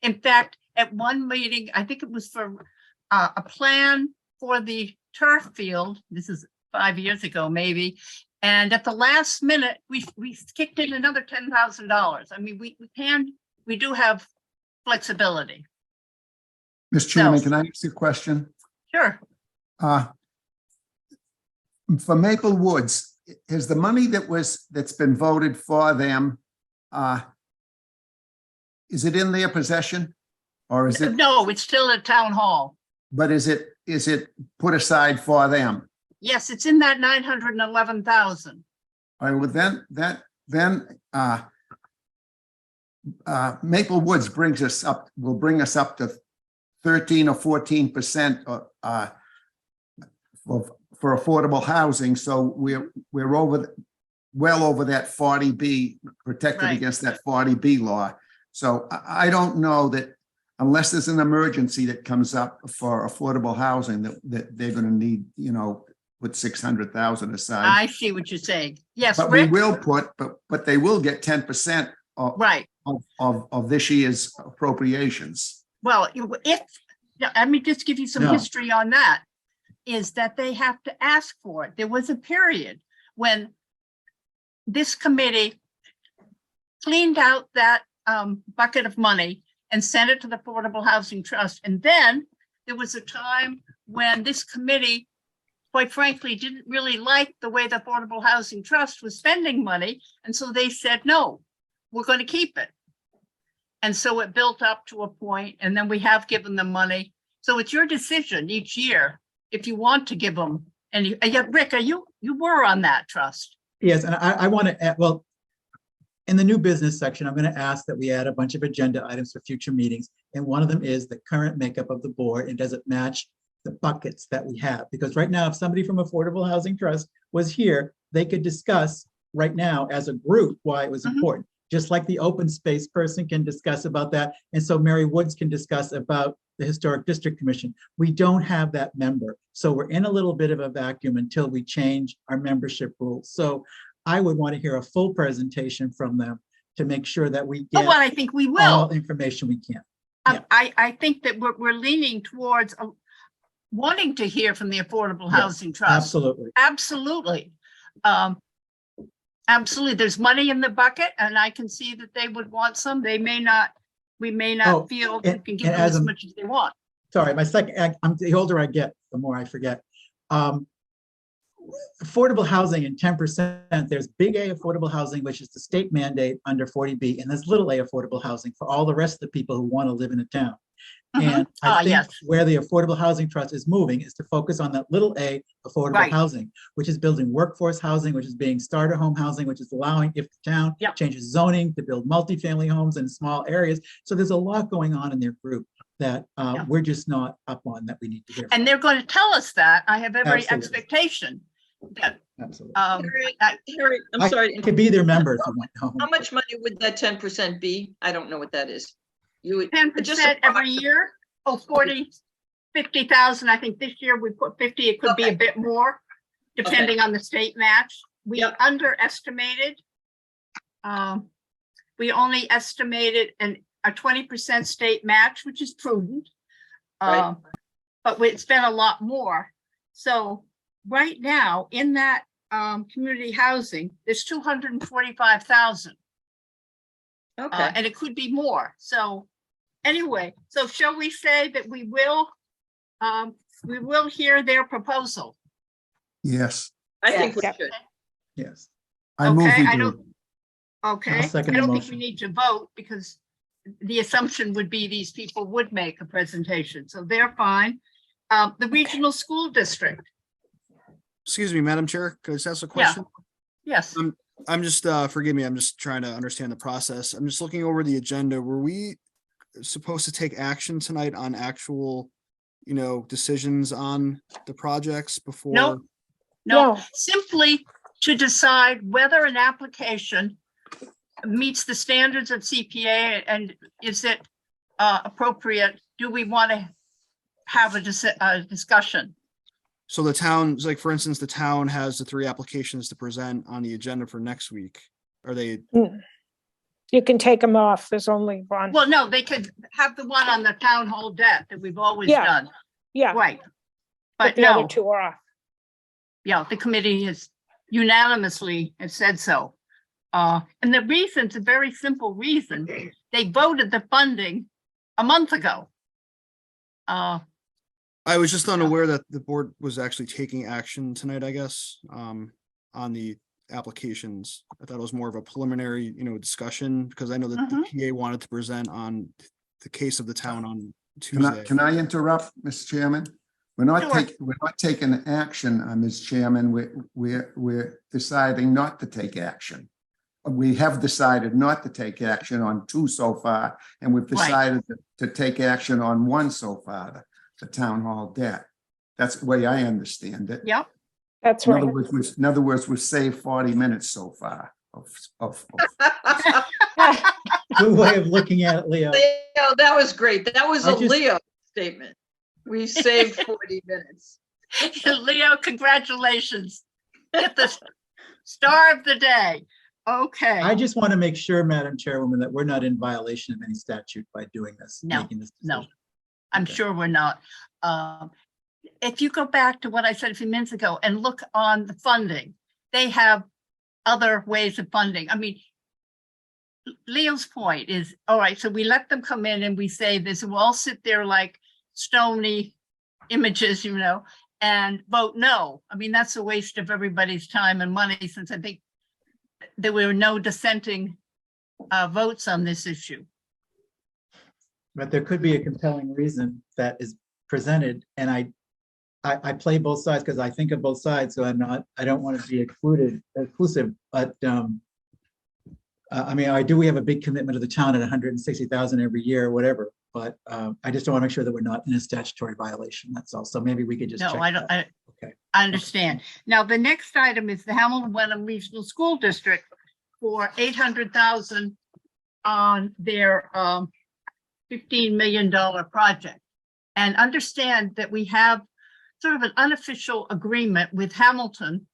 In fact, at one meeting, I think it was for a plan for the turf field. This is 5 years ago, maybe. And at the last minute, we kicked in another $10,000. I mean, we do have flexibility. Mr. Chairman, So- can I ask you a question? Sure. For Maple Woods, is the money that's been voted for them, is it in their possession? Or is it, No, it's still at town hall. but is it put aside for them? Yes, it's in that 911,000. All right, well, then Maple Woods will bring us up to 13 or 14% for affordable housing. So we're well over that 40B, protected Right. against that 40B law. So I don't know that unless there's an emergency that comes up for affordable housing, that they're going to need, put 600,000 aside. I see what you're saying. Yes, But we Rick? will but they will get 10% Right. of this year's appropriations. Well, let me just give you some No. history on that, is that they have to ask for it. There was a period when this committee cleaned out that bucket of money and sent it to the Affordable Housing Trust. And then there was a time when this committee, quite frankly, didn't really like the way the Affordable Housing Trust was spending money. And so they said, no, we're going to keep it. And so it built up to a point, and then we have given them money. So it's your decision each year if you want to give them any. Yeah, Rick, you were on that trust. Yes, and I want to add, well, in the new business section, I'm going to ask that we add a bunch of agenda items for future meetings. And one of them is the current makeup of the board, and does it match the buckets that we have? Because right now, if somebody from Affordable Housing Trust was here, they could discuss right now as a group why it was Mhm. important. Just like the open space person can discuss about that. And so Mary Woods can discuss about the Historic District Commission. We don't have that member. So we're in a little bit of a vacuum until we change our membership rules. So I would want to hear a full presentation from them to make sure that we Oh, get well, I think we all will. information we can. I think that we're leaning towards wanting to hear from the Affordable Yes, Housing Trust. Absolutely. Absolutely. Absolutely. There's money in the bucket, and I can see that they would want some. We may not Oh, feel we and- can give and them as as a- much as they want. Sorry, the older I get, the more I forget. Affordable housing and 10%, there's big A affordable housing, which is the state mandate under 40B, and there's little a affordable housing for all the rest of the people who want to live in a town. And I think Yes. where the Affordable Housing Trust is moving is to focus on that little a affordable Right. housing, which is building workforce housing, which is being starter home housing, which is allowing, if the town Yep. changes zoning, to build multifamily homes in small areas. So there's a lot going on in their group that Yeah. we're just not up on, that we need to hear. And they're going to tell us that. I have every Absolutely. expectation that, Absolutely. Harriet, I'm I sorry. could be their member if you want. home. How much money would that 10% be? I don't know what that is. You would. 10% every year. Oh, 40, 50,000. I think this year we put 50. It could be a Okay. bit more, depending on the state match. We Yep. underestimated the we only estimated a 20% state match, which is prudent. Right. But it's been a lot more. So right now, in that community housing, there's 245,000. Okay, And it could be more. So anyway, so shall we say that we will hear their proposal? Yes, I think we Yes. should. Yes. I move Okay, we I do. don't- Okay, I second the don't think we motion. need to vote because the assumption would be these people would make a presentation, so they're fine. The regional school district, Excuse me, Madam Chair, could I just ask a question? yes, I'm just, forgive me, I'm just trying to understand the process. I'm just looking over the agenda. Were we supposed to take action tonight on actual, decisions on the projects before? no, No. simply to decide whether an application meets the standards of CPA and is it appropriate? Do we want to have a discussion? So the town's like, for instance, the town has the 3 applications to present on the agenda for next week. Are they, You can take them off. There's only one. Well, no, they could have the one on the town hall debt that we've always Yeah. done, Yeah, right? but But the other no, two are off. yeah, the committee has unanimously has said so. And the reason's a very simple reason. They voted the funding a month ago. I was just unaware that the board was actually taking action tonight, I guess, on the applications. I thought it was more of a preliminary, discussion, because I know that the PA wanted to present on the case of the town on Tuesday. Can I interrupt, Mr. Chairman? We're not taking action, Ms. Chairman. We're deciding not to take action. We have decided not to take action on 2 so far, and we've Right. decided to take action on 1 so far, the town hall debt. That's the way I understand it. Yep, That's In right. other words, we've saved 40 minutes so far of Good way of looking at it, Leo. Leo, that was great. That was I a just- Leo statement. We saved 40 minutes. Leo, congratulations. Get the star of the day. Okay. I just want to make sure, Madam Chairwoman, that we're not in violation of any statute by doing this. No, making this no. decision. I'm Okay. sure we're not. If you go back to what I said a few minutes ago and look on the funding, they have other ways of funding. I mean, Leo's point is, all right, so we let them come in and we say this, we'll all sit there like stony images, and vote no. I mean, that's a waste of everybody's time and money, since I think there were no dissenting votes on this issue. But there could be a compelling reason that is presented, and I play both sides because I think of both sides, so I don't want to be exclusive, but I mean, we have a big commitment to the town at 160,000 every year, or whatever, but I just don't want to make sure that we're not in a statutory violation, that's all. So maybe we could just check No, I don't, that. Okay. I understand. Now, the next item is the Hamilton Wenham Regional School District for 800,000 on their $15 million project. And understand that we have sort of an unofficial agreement with Hamilton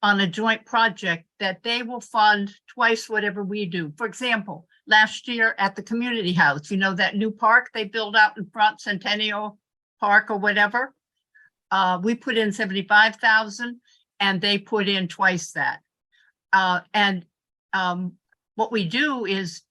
on a joint project that they will fund twice whatever we do. For example, last year at the community house, that new park they built out in front, Centennial Park or whatever. We put in 75,000 and they put in twice that. What we do is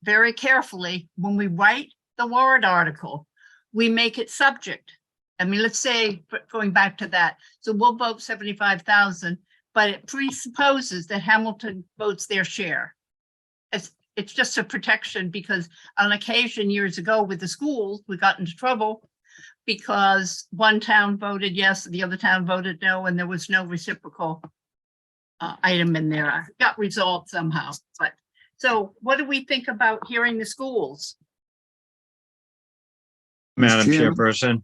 very carefully, when we write the warrant article, we make it subject. I mean, let's say, going back to that, so we'll vote 75,000, but it presupposes that Hamilton votes their share. It's just a protection, because on occasion years ago with the schools, we got into trouble because one town voted yes, the other town voted no, and there was no reciprocal item in there. It got resolved somehow, but so what do we think about hearing the schools? Madam Chairman? Chairperson,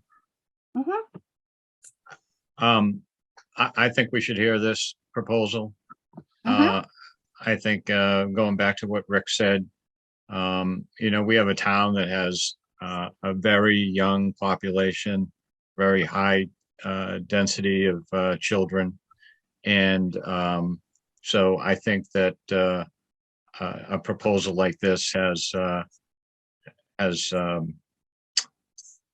Mhm. I think we should hear this proposal. Mhm. I think, going back to what Rick said, we have a town that has a very young population, very high density of children. And so I think that a proposal like this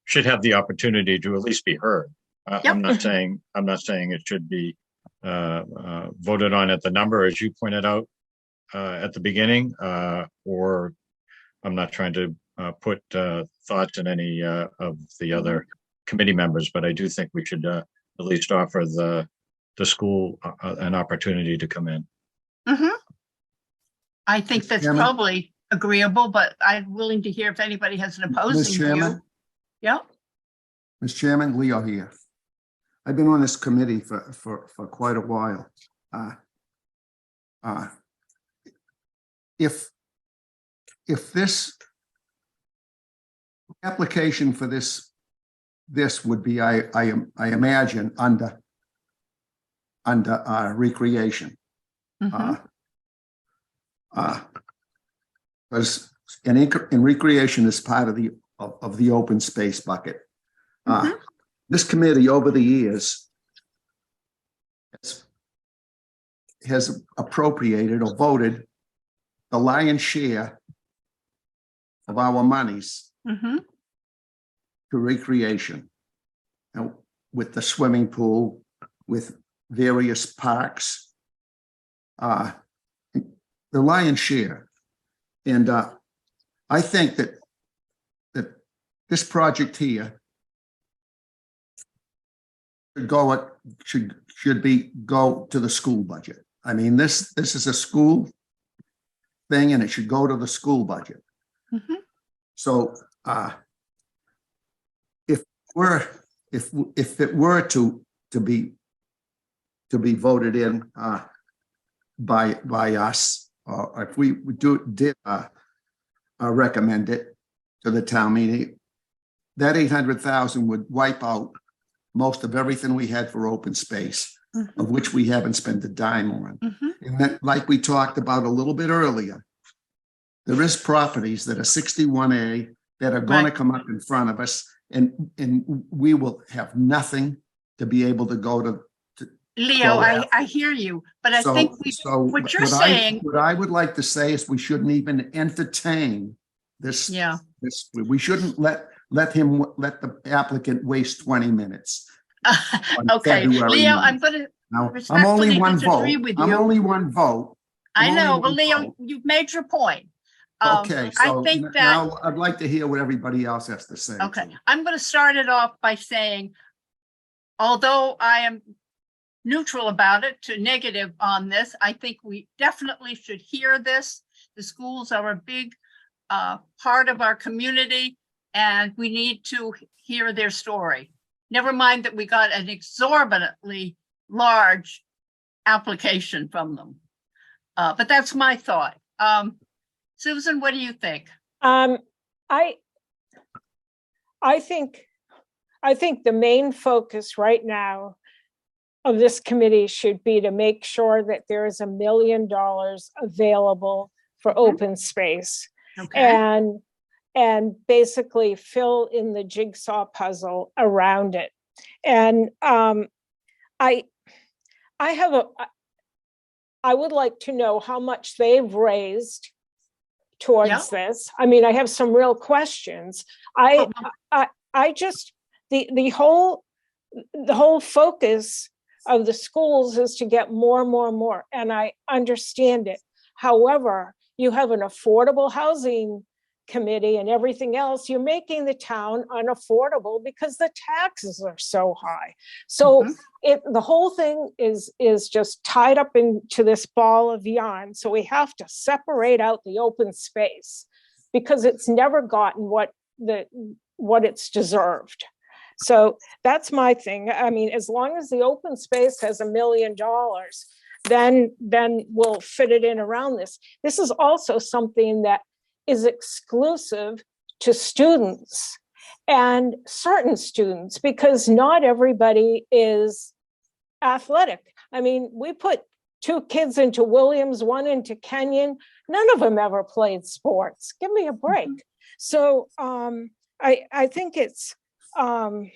should have the opportunity to at least be heard. I'm not saying it should be voted on at the number, as you pointed out at the beginning, or I'm not trying to put thoughts in any of the other committee members, but I do think we should at least offer the school an opportunity to come in. Mhm. I think that's Chairman? probably agreeable, but I'm willing to hear if anybody has an Ms. opposing view. Chairman, Yeah, Mr. Chairman, Leo here. I've been on this committee for quite a while. If this application for this would be, I imagine, under recreation. mhm, Because in recreation is part of the open space bucket. Mhm. This committee over the years has appropriated or voted the lion's share of our monies mhm. to recreation. And with the swimming pool, with various parks, the lion's share. And I think that this project here should go to the school budget. I mean, this is a school thing, and it should go to the school budget. Mhm. So if it were to be voted in by us, or if we did recommend it to the town meeting, that 800,000 would wipe out most of everything we had for open space, of which we haven't spent a dime on. Mhm. And that, like we talked about a little bit earlier, there is properties that are 61A that are going to Right. come up in front of us, and we will have nothing to be able to go to. Leo, So- I hear you, but I think what you're saying, What I would like to say is we shouldn't even entertain this. yeah. We shouldn't let the applicant waste 20 minutes. on Okay, February Leo, 9th. I'm gonna, Now, I'm respectfully only one disagree vote. with I'm you. only one vote. I I'm know, only but one Leo, vote. you've made your point. Okay, I so think that, now I'd like to hear what everybody else has to say. okay, too. I'm gonna start it off by saying, although I am neutral about it to negative on this, I think we definitely should hear this. The schools are a big part of our community, and we need to hear their story. Never mind that we got an exorbitantly large application from them. But that's my thought. Susan, what do you think? I think the main focus right now of this committee should be to make sure that there is $1 million available for open space, Okay, and basically fill in the jigsaw puzzle around it. And I would like to know how much they've raised towards this. I mean, I have some real questions. I just, the whole focus of the schools is to get more, and I understand it. However, you have an affordable housing committee and everything else. You're making the town unaffordable because the taxes are so high. So the whole thing is just tied up into this ball of yarn. So we have to separate out the open space because it's never gotten what it's deserved. So that's my thing. I mean, as long as the open space has $1 million, then we'll fit it in around this. This is also something that is exclusive to students and certain students, because not everybody is athletic. I mean, we put 2 kids into Williams, 1 into Kenyon. None of them ever played sports. Give me a break. So I think it's, I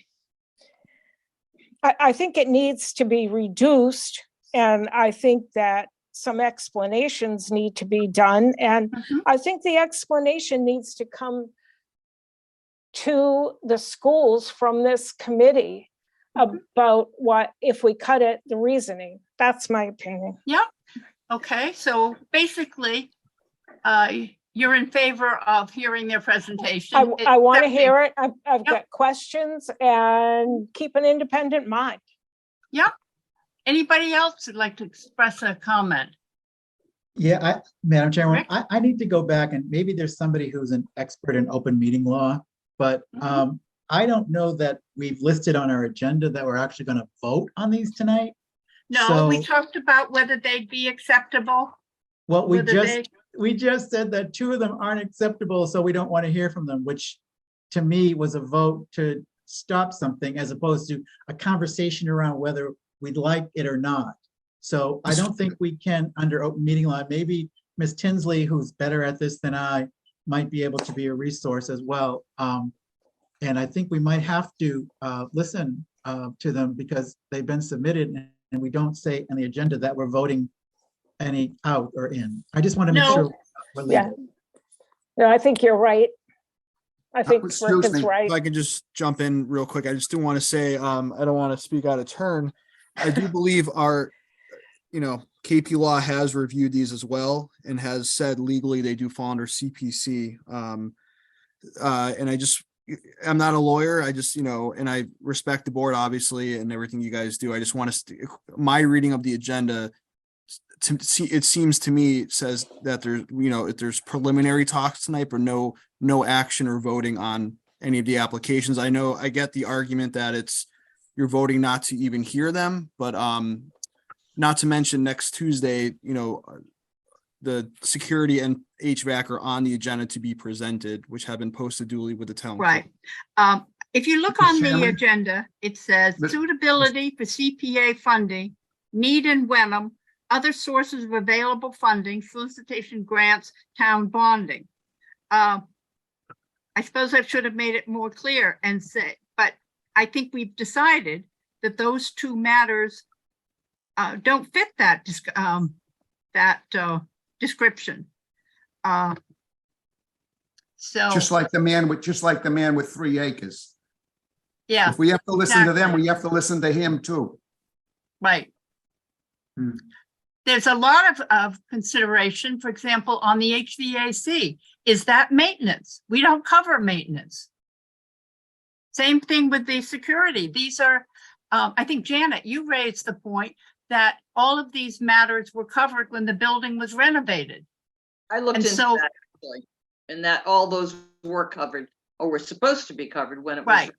think it needs to be reduced. And I think that some explanations need to be done. And Mhm. I think the explanation needs to come to the schools from this committee about what, if we cut it, the reasoning. That's my opinion. Okay, so basically, you're in favor of hearing their presentation. I want to accepting- hear it. I've Yep. got questions, and keep an independent mind. Anybody else would like to express a comment? Yeah, Madam Chairman, Rick? I need to go back and maybe there's somebody who's an expert in open meeting law, but Mhm. I don't know that we've listed on our agenda that we're actually going to vote on these tonight. No, we So- talked about whether they'd be acceptable. Well, whether we just said that two of them aren't acceptable, so we don't want to hear from them, which to me was a vote to stop something as opposed to a conversation around whether we'd like it or not. So I don't think we can, under open meeting law, maybe Ms. Tinsley, who's better at this than I, might be able to be a resource as well. And I think we might have to listen to them because they've been submitted and we don't say on the agenda that we're voting any out or in. I just want to make No. sure we're Yeah. legal. No, I think you're right. I think Rick excuse is me. right. If I can just jump in real quick, I just do want to say, I don't want to speak out of turn. I do believe our, KP Law has reviewed these as well and has said legally they do fall under CPC. And I'm not a lawyer. I just, and I respect the board obviously and everything you guys do. I just want to, my reading of the agenda to see, it seems to me says that there's, if there's preliminary talks tonight, but no action or voting on any of the applications. I know I get the argument that you're voting not to even hear them, but not to mention next Tuesday, the security and HVAC are on the agenda to be presented, which have been posted duly with the town. clerk. Right. If you look Mr. on the Chairman? agenda, it says Mis- suitability for CPA funding, need in Wenham, other sources of available funding, solicitation grants, town bonding. I suppose I should have made it more clear and say, but I think we've decided that those two matters don't fit that description. So, Just like the man with 3 acres. yeah, If we have to listen to them, exactly. we have to listen to him too. right. Hmm. There's a lot of consideration, for example, on the HVAC. Is that maintenance? We don't cover maintenance. Same thing with the security. These are, I think, Janet, you raised the point that all of these matters were covered when the building was renovated. I looked And into so- that actually, and that all those were covered or were supposed to be covered when it was. Right.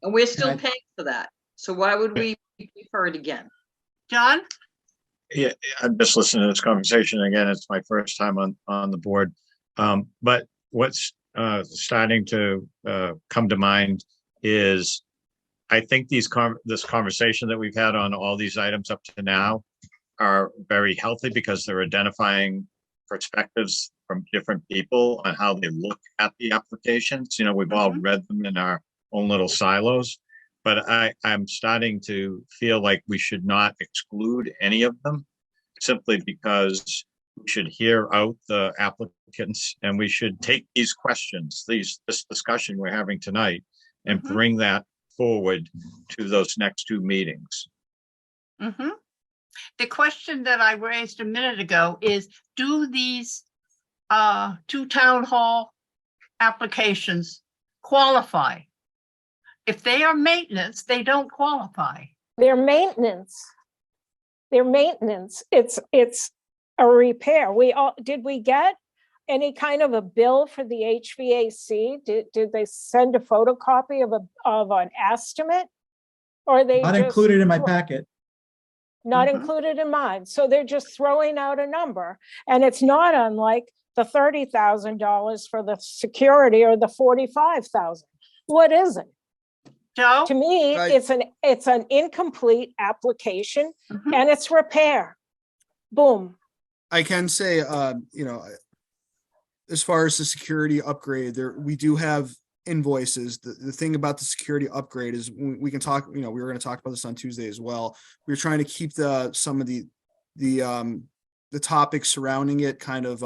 And we're still And I- paying for that. So why would we pay for it again? John? Yeah, I'm just listening to this conversation again. It's my first time on the board. But what's starting to come to mind is I think this conversation that we've had on all these items up to now are very healthy because they're identifying perspectives from different people on how they look at the applications. We've all read them in our own little silos. But I'm starting to feel like we should not exclude any of them simply because we should hear out the applicants and we should take these questions, this discussion we're having tonight and Mhm. bring that forward to those next two meetings. Mm-hmm. The question that I raised a minute ago is, do these two town hall applications qualify? If they are maintenance, they don't qualify. Their maintenance. It's a repair. Did we get any kind of a bill for the HVAC? Did they send a photocopy of an estimate? Or are they Not just included in my packet. not Mhm. included in mine? So they're just throwing out a number, and it's not unlike the $30,000 for the security or the 45,000. What is it? Joe? To me, Right. it's an incomplete application Mhm. and it's repair. Boom. I can say, as far as the security upgrade, we do have invoices. The thing about the security upgrade is we can talk, we were going to talk about this on Tuesday as well. We're trying to keep some of the the topics surrounding it kind of,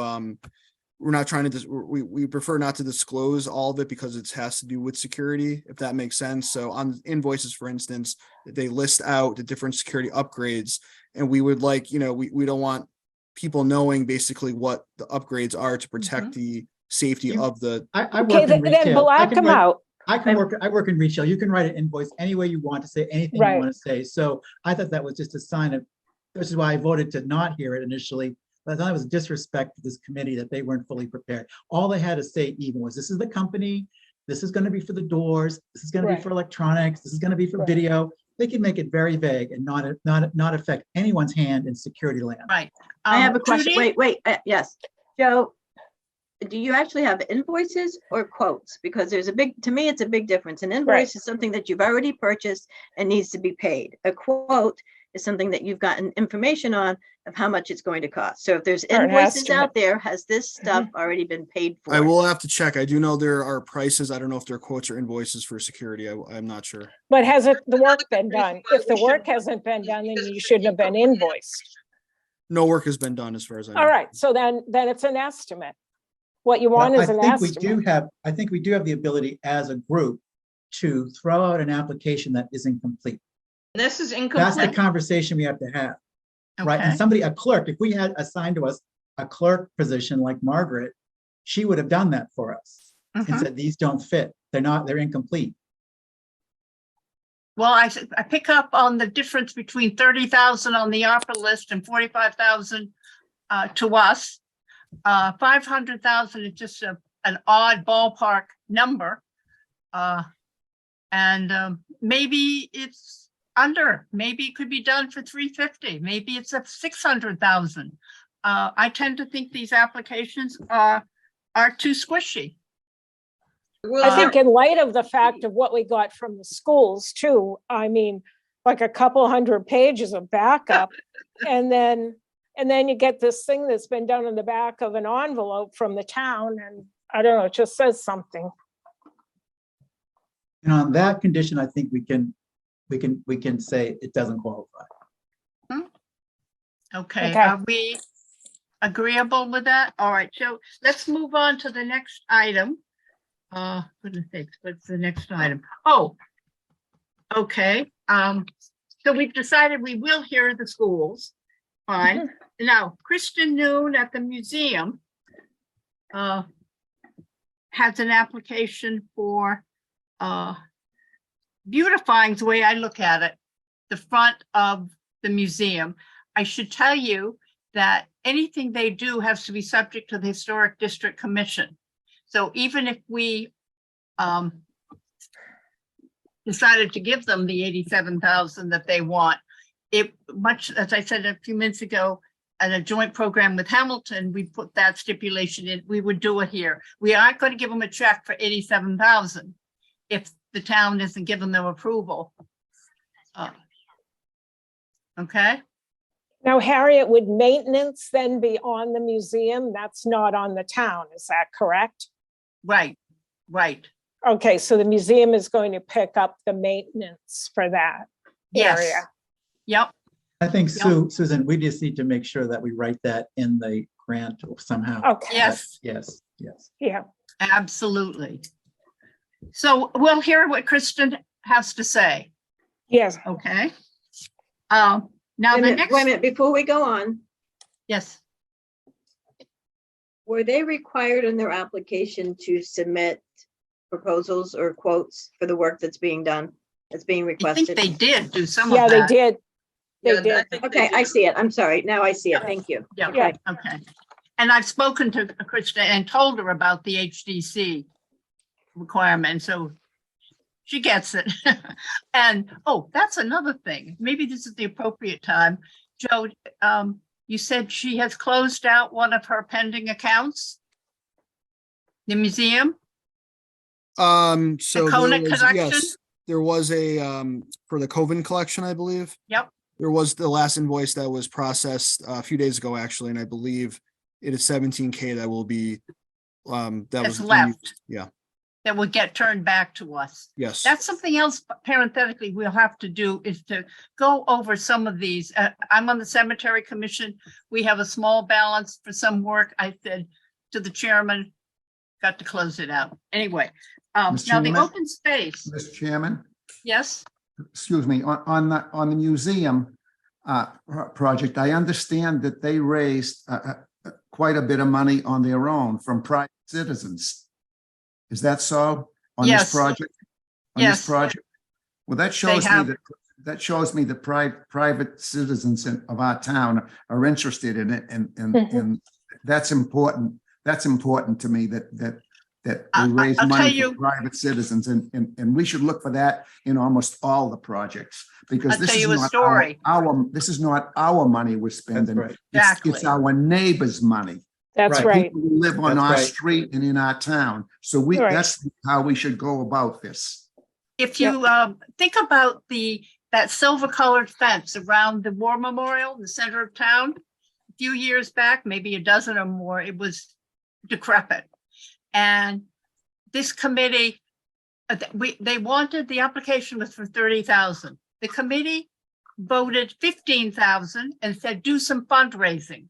we're not trying to, we prefer not to disclose all of it because it has to do with security, if that makes sense. So on invoices, for instance, they list out the different security upgrades, and we would like, we don't want people knowing basically what the upgrades are to protect the safety You- of the, I Okay, work in then retail. I black can them write- out. I work in retail. You can write an invoice any way you want to say anything you Right. want to say. So I thought that was just a sign of, this is why I voted to not hear it initially. But I thought it was a disrespect to this committee that they weren't fully prepared. All they had to say even was, this is the company, this is going to be for the doors, this is going to be Right. for electronics, this is going to be for Right. video. They can make it very vague and not affect anyone's hand in security land. Right. I have a question. Judy? Wait, yes. Joe, do you actually have invoices or quotes? Because to me, it's a big difference. An invoice is something that you've already purchased and needs to be paid. A quote is something that you've gotten information on of how much it's going to cost. So if there's Or an invoices estimate. out there, has this stuff already been paid for? I will have to check. I do know there are prices. I don't know if they're quotes or invoices for security. I'm not sure. But has the work been done? If the work hasn't been done, then you shouldn't have been invoiced. No work has been done as far as I know. All right, so then it's an estimate. What you want Well, is an I think estimate. I think we do have the ability as a group to throw out an application that is incomplete. This is That's the incomplete. conversation we have to have, right? And Okay. a clerk, if we had assigned to us a clerk position like Margaret, she would have done that for us and Mhm. said, these don't fit. They're incomplete. Well, I pick up on the difference between 30,000 on the ARPA list and 45,000 to us. 500,000 is just an odd ballpark number. And maybe it's under, maybe it could be done for 350, maybe it's a 600,000. I tend to think these applications are too squishy. I think in light of the fact of what we got from the schools too, I mean, like a couple hundred pages of backup. And then you get this thing that's been done in the back of an envelope from the town, and I don't know, it just says something. And on that condition, I think we can say it doesn't qualify. Okay, Okay. are we agreeable with that? All right, so let's move on to the next item. Goodness sakes, what's the next item? Oh, okay. So we've decided we will hear the schools. Fine. Now, Kristen Noon at the museum has an application for beautifying, the way I look at it, the front of the museum. I should tell you that anything they do has to be subject to the Historic District Commission. So even if we decided to give them the 87,000 that they want, it much, as I said a few minutes ago, in a joint program with Hamilton, we put that stipulation in, we would do it here. We aren't going to give them a check for 87,000 if the town isn't giving them approval. Okay, Now, Harriet, would maintenance then be on the museum? That's not on the town, is that correct? right. Okay, so the museum is going to pick up the maintenance for that Yes. area. Yep. I think Yeah. Susan, we just need to make sure that we write that in the grant somehow. Okay, Yes. Yes. yeah. Absolutely. So we'll hear what Kristen has to say, Yes, okay? Now Wait the a next, minute, before we go on, yes, were they required in their application to submit proposals or quotes for the work that's being done, that's being I think requested? they did do some yeah, of they that. did. They Yeah, I did. think they Okay, I do. see it. I'm sorry. Now I see it. Yeah. Thank you. Yeah, Okay. okay. And I've spoken to Krista and told her about the HDC requirement, so she gets it. And, oh, that's another thing. Maybe this is the appropriate time. Joe, you said she has closed out one of her pending accounts? The museum? So Kona there was, collection? yes, there was a, for the Coven collection, I believe. Yep. There was the last invoice that was processed a few days ago, actually, and I believe it is 17K that will be, that That's was. left. Yeah. that would get turned back to us. Yes. That's something else parenthetically we'll have to do, is to go over some of these. I'm on the cemetery commission. We have a small balance for some work. I said to the chairman, got to close it out. Anyway, now Mr. the Chairman? open space, Mr. Chairman, yes, excuse me, on the museum project, I understand that they raised quite a bit of money on their own from private citizens. Is that so? On Yes. this project? On Yes. this project? Well, that shows me have. that shows me that private citizens of our town are interested in it, and that's important. That's important to me, that they raise I'll tell money you- for private citizens, and we should look for that in almost all the projects, because I'll this tell is you a not story. this is not our money we're spending. right. It's Exactly. our neighbor's money. That's Right. right. People who live on That's our right. street and in our town. So Right. that's how we should go about this. if you think about that silver colored fence around the war memorial in the center of town, a few years back, maybe a dozen or more, it was decrepit. And this committee, they wanted, the application was for 30,000. The committee voted 15,000 and said, do some fundraising.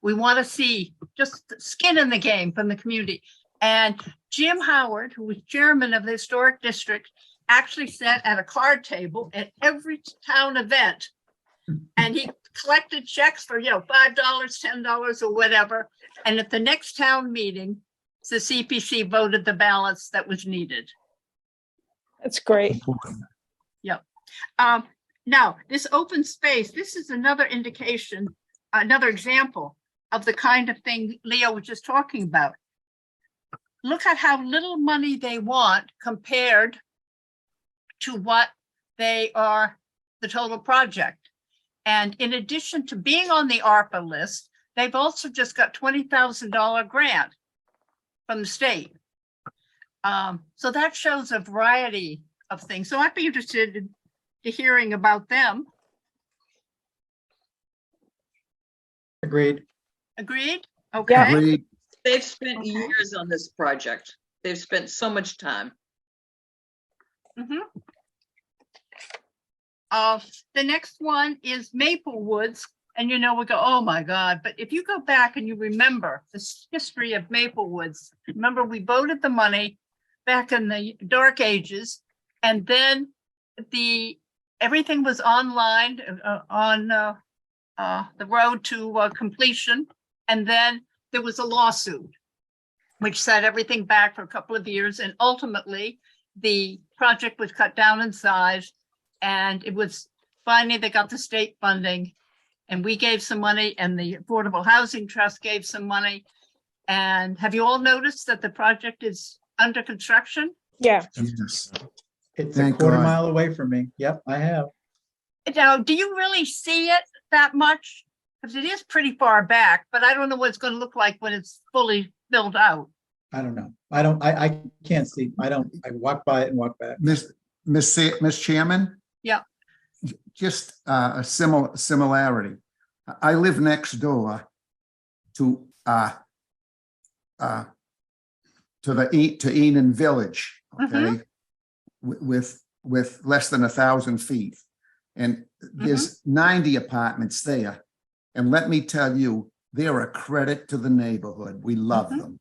We want to see just skin in the game from the community. And Jim Howard, who was chairman of the historic district, actually sat at a card table at every town event. And he collected checks for, $5, $10 or whatever. And at the next town meeting, the CPC voted the balance that was needed. That's great. Now, this open space, this is another indication, another example of the kind of thing Leo was just talking about. Look at how little money they want compared to what they are, the total project. And in addition to being on the ARPA list, they've also just got $20,000 grant from the state. So that shows a variety of things. So I'd be interested in hearing about them. Agreed. Agreed? Yeah. Okay. Agreed. They've spent years on this project. They've spent so much time. Mhm. The next one is Maple Woods. And we go, oh my God. But if you go back and you remember the history of Maple Woods, remember we voted the money back in the dark ages. And then everything was online on the road to completion. And then there was a lawsuit, which set everything back for a couple of years. And ultimately, the project was cut down in size. And it was finally, they got the state funding. And we gave some money, and the Affordable Housing Trust gave some money. And have you all noticed that the project is under construction? Yeah. Yes. It's Thank a quarter God. mile away from me. Yep, I have. Now, do you really see it that much? Because it is pretty far back, but I don't know what it's going to look like when it's fully built out. I don't know. I can't see. I walk by it and walk back. Miss Chairman? Yeah. Just a similarity. I live next door to Enon Village, okay? With less than 1,000 feet. And there's 90 apartments there. And let me tell you, they're a credit to the neighborhood. We love them.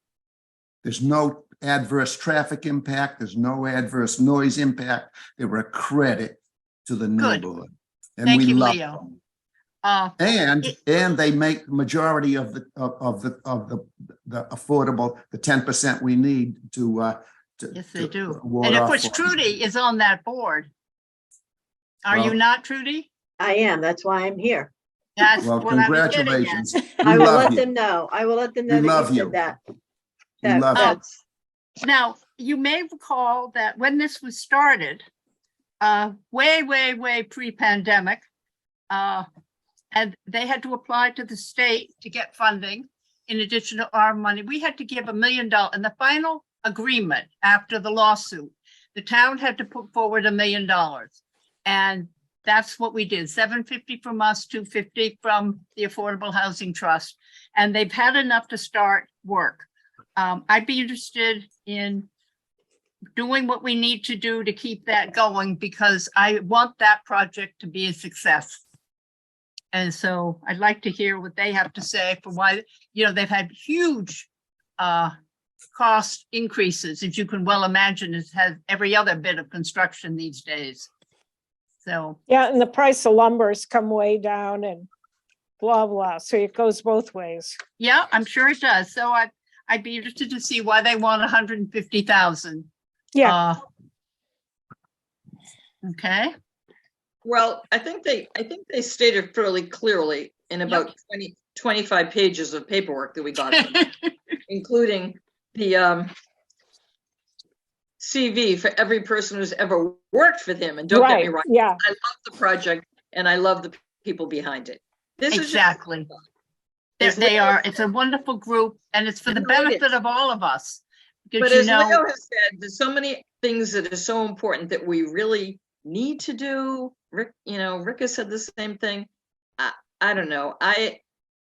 There's no adverse traffic impact. There's no adverse noise impact. They're a credit to the neighborhood. And Thank we you, love Leo. them. And they make the majority of the affordable, the 10% we need to Yes, they do. ward And of off course, on- Trudy is on that board. Are you Well- not, Trudy? I am. That's why I'm here. That's Well, what I was getting at. congratulations. We I will love let you. them know. I will let them know We that love you you. said that. We love you. That's Now, you may recall that when this was started, way pre-pandemic, and they had to apply to the state to get funding in addition to our money. We had to give $1 million. In the final agreement after the lawsuit, the town had to put forward $1 million. And that's what we did, $750 from us, $250 from the Affordable Housing Trust. And they've had enough to start work. I'd be interested in doing what we need to do to keep that going, because I want that project to be a success. And so I'd like to hear what they have to say for why, they've had huge cost increases, as you can well imagine, it has every other bit of construction these days. So, Yeah, and the price of lumber has come way down and blah, blah. So it goes both ways. yeah, I'm sure it does. So I'd be interested to see why they want 150,000. Yeah, Okay, Well, I think they stated fairly clearly in about 25 pages of paperwork that we got, from them, including the CV for every person who's ever worked for them. And don't get me right. wrong, Yeah, I love the project and I love the people behind it. This is just- exactly. As They Leo are, it's a wonderful group, and it's for the I know it benefit is. of all of us. But Because as Leo has said, there's so many things that are so important that we really need to do. Rick has said the same thing. I don't know. I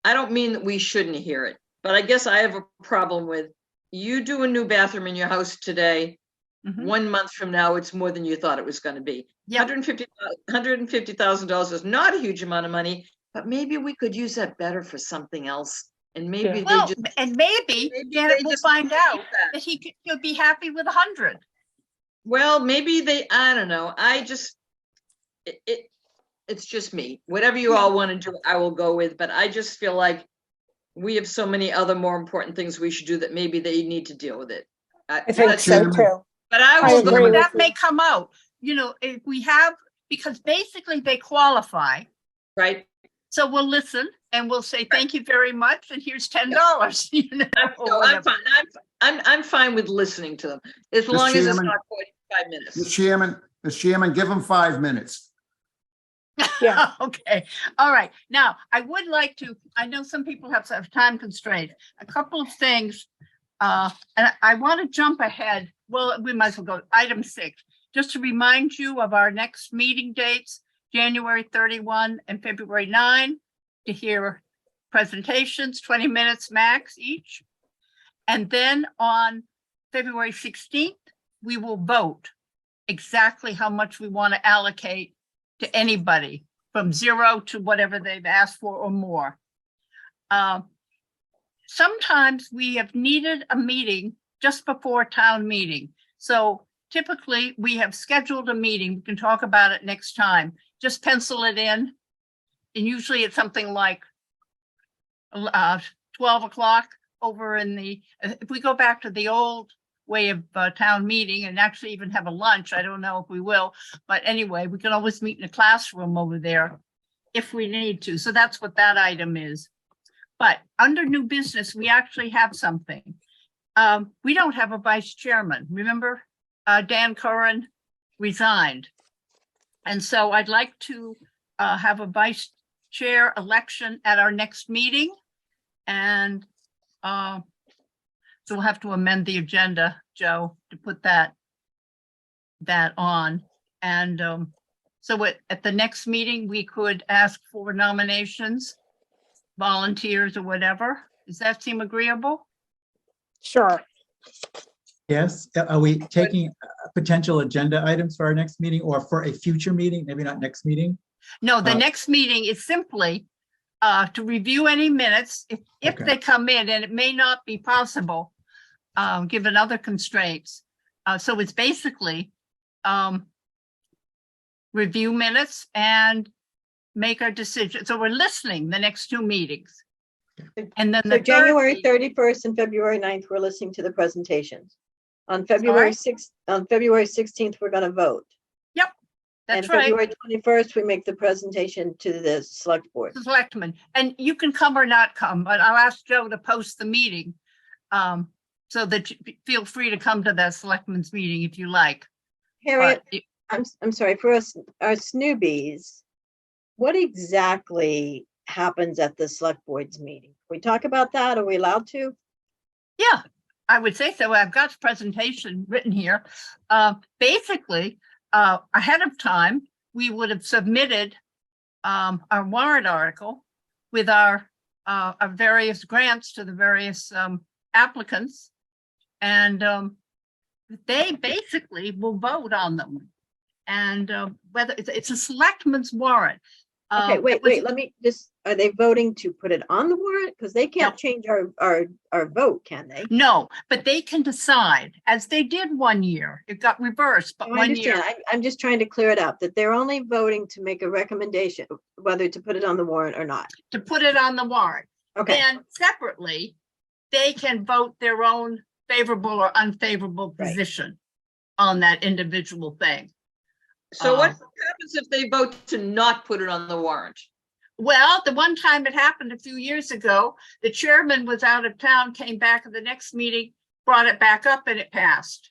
don't mean that we shouldn't hear it, but I guess I have a problem with you do a new bathroom in your house today. Mhm. 1 month from now, it's more than you thought it was going to be. Yep. $150,000 is not a huge amount of money, but maybe we could use that better for something else. And maybe Yeah. Well, they just and maybe maybe Janet they will just find keep out that. that he'll be happy with 100. Well, maybe I don't know. It's just me. Whatever you all want to do, I will go with, but I just feel like we have so many other more important things we should do that maybe they need to deal with it. I think That's- so Chairman. too. But I I will agree go with with That may come out, if we have, because basically they qualify. right. So we'll listen and we'll say, thank you very much, and here's $10, or So I'm whatever. fine. I'm fine with listening to them as long as it's Chairman. not 45 minutes. Mr. Chairman, give them 5 minutes. Yeah. Okay, all right. Now, I would like to, I know some people have time constraints, a couple of things. And I want to jump ahead. Well, we might as well go item 6, just to remind you of our next meeting dates, January 31 and February 9, to hear presentations, 20 minutes max each. And then on February 16th, we will vote exactly how much we want to allocate to anybody from 0 to whatever they've asked for or more. Sometimes we have needed a meeting just before town meeting. So typically we have scheduled a meeting. We can talk about it next time. Just pencil it in. And usually it's something like 12 o'clock over in if we go back to the old way of town meeting and actually even have a lunch, I don't know if we will, but anyway, we can always meet in a classroom over there if we need to. So that's what that item is. But under new business, we actually have something. We don't have a vice chairman. Remember, Dan Curran resigned. And so I'd like to have a vice chair election at our next meeting. And so we'll have to amend the agenda, Joe, to put that on. And so at the next meeting, we could ask for nominations, volunteers or whatever. Does that seem agreeable? Sure. Yes, are we taking potential agenda items for our next meeting or for a future meeting? Maybe not next meeting? No, the next meeting is simply to review any minutes if Okay. they come in, and it may not be possible given other constraints. So it's basically review minutes and make our decision. So we're listening the next 2 meetings. And then So the third January meeting- 31st and February 9th, we're listening to the presentations. On February 16th, we're gonna vote. That's And right, February 21st, we make the presentation to the select board. selectmen. And you can come or not come, but I'll ask Joe to post the meeting. So that feel free to come to the selectmen's meeting if you like. Harriet, But I'm sorry, for us newbies, what exactly happens at the select board's meeting? Can we talk about that? Are we allowed to? yeah, I would say so. I've got the presentation written here. Basically, ahead of time, we would have submitted our warrant article with our various grants to the various applicants. And they basically will vote on them. And whether it's a selectman's warrant. Okay, It wait, was- let me just, are they voting to put it on the warrant? Because they can't change our vote, can they? No, but they can decide, as they did one year. It got reversed, but No, I one year. understand. I'm just trying to clear it up, that they're only voting to make a recommendation, whether to put it on the warrant or not. To put it on the warrant. Okay, Then separately, they can vote their own favorable or unfavorable Right. position on that individual thing. So what happens if they vote to not put it on the warrant? Well, the one time it happened a few years ago, the chairman was out of town, came back at the next meeting, brought it back up, and it passed.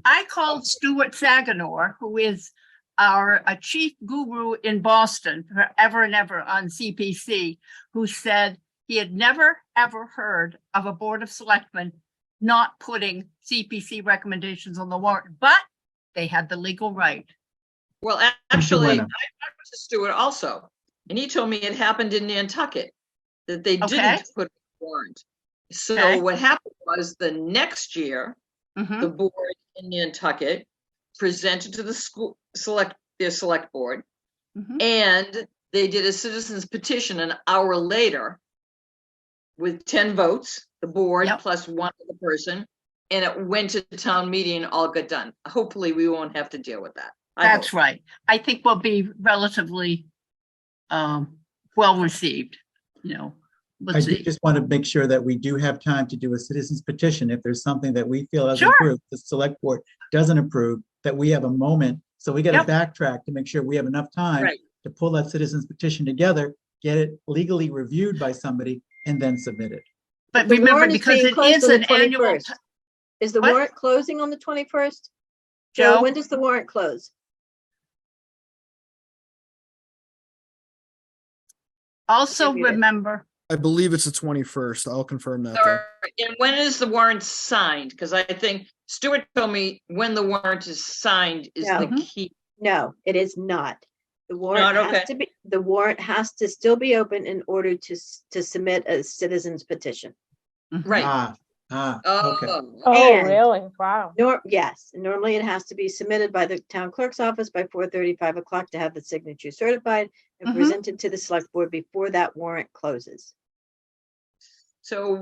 I called Stuart Saganor, who is our chief guru in Boston forever and ever on CPC, who said he had never, ever heard of a board of selectmen not putting CPC recommendations on the warrant, but they had the legal right. Well, actually, I Wenham. talked to Stuart also, and he told me it happened in Nantucket, that they Okay. didn't put it on the warrant. So Okay. what happened was the next year, Mhm. the board in Nantucket presented to the school their select board, Mhm. and they did a citizen's petition an hour later with 10 votes, the board Yep. plus one other person, and it went to the town meeting and all got done. Hopefully, we won't have to deal with that. I That's hope. right. I think we'll be relatively well received, I let's do see. just want to make sure that we do have time to do a citizen's petition. If there's something that we feel as a Sure. group, the select board doesn't approve, that we have a moment. So we got to Yep. backtrack to make sure we have enough time Right. to pull that citizen's petition together, get it legally reviewed by somebody, and then submit it. But the remember, warrant is because being it closed is on the an annual, 21st. Is the What? warrant closing on the 21st? Joe, Joe, when does the warrant close? also Distributed. remember, I believe it's the 21st. I'll confirm that. All though. right, and when is the warrant signed? Because I think Stuart told me when the warrant is signed is the No. key. No, it is not. The warrant Not has to be, the warrant has to still be open in order to submit a citizen's petition. Right. Okay. Oh, Oh, And- really? Wow. Yes, normally it has to be submitted by the town clerk's office by 4:35 o'clock to have the signature certified and Mhm. presented to the select board before that warrant closes. so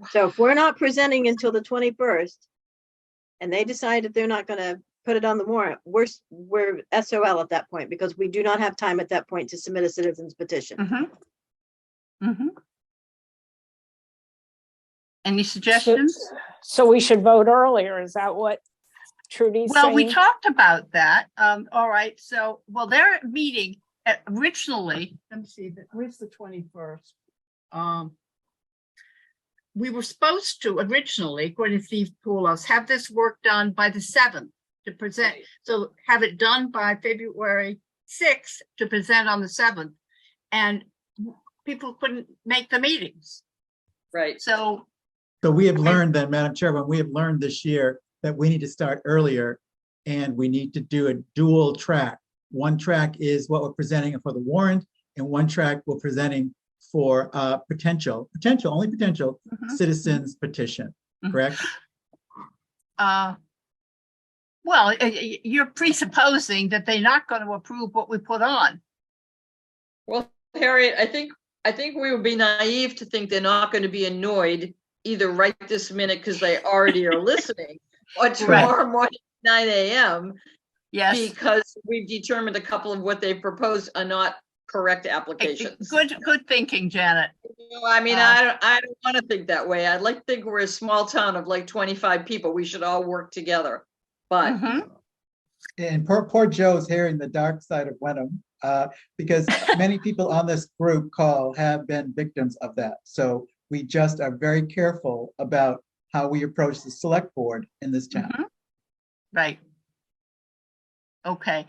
So if we're not presenting until the 21st and they decide that they're not gonna put it on the warrant, we're SOL at that point because we do not have time at that point to submit a citizen's petition. Any suggestions? So we should vote earlier. Is that what Trudy's Well, we saying? talked about that. All right, so, well, they're meeting originally, let me see, where's the 21st? We were supposed to originally, according to Steve Poulos, have this work done by the 7th to present. So have it done by February 6th to present on the 7th. And people couldn't make the meetings. right. So, So we have Okay. learned that, Madam Chairman, we have learned this year that we need to start earlier and we need to do a dual track. One track is what we're presenting for the warrant and one track we're presenting for only potential Mhm. citizens petition, Mhm. correct? well, you're presupposing that they're not going to approve what we put on. Well, Harriet, I think we would be naive to think they're not going to be annoyed either right this minute because they already are listening, or tomorrow morning, 9 a.m. Yes. because we've determined a couple of what they proposed are not correct applications. Good thinking, Janet. I mean, I don't want to think that way. I'd like to think we're a small town of like 25 people. We should all work together. But Mhm. And poor Joe's hearing the dark side of Wenham, because many people on this group call have been victims of that. So we just are very careful about how we approach the select board in this town. Mhm. Right. Okay.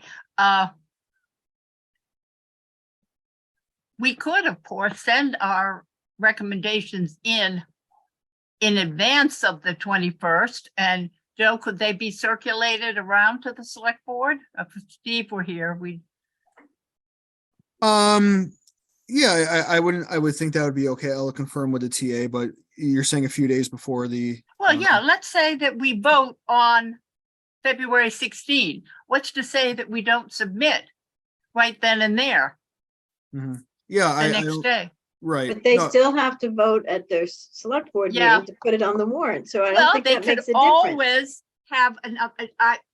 We could, of course, send our recommendations in advance of the 21st. And Joe, could they be circulated around to the select board? If Steve were here, Yeah, I would think that would be okay. I'll confirm with the TA, but you're saying a few days before the Well, yeah, let's say that we vote on February 16. What's to say that we don't submit right then and there, Yeah, the I next don't, day? right. But they No, still have to vote at their select board Yeah. meeting to put it on the warrant. So I don't Well, think they that could makes a difference. always have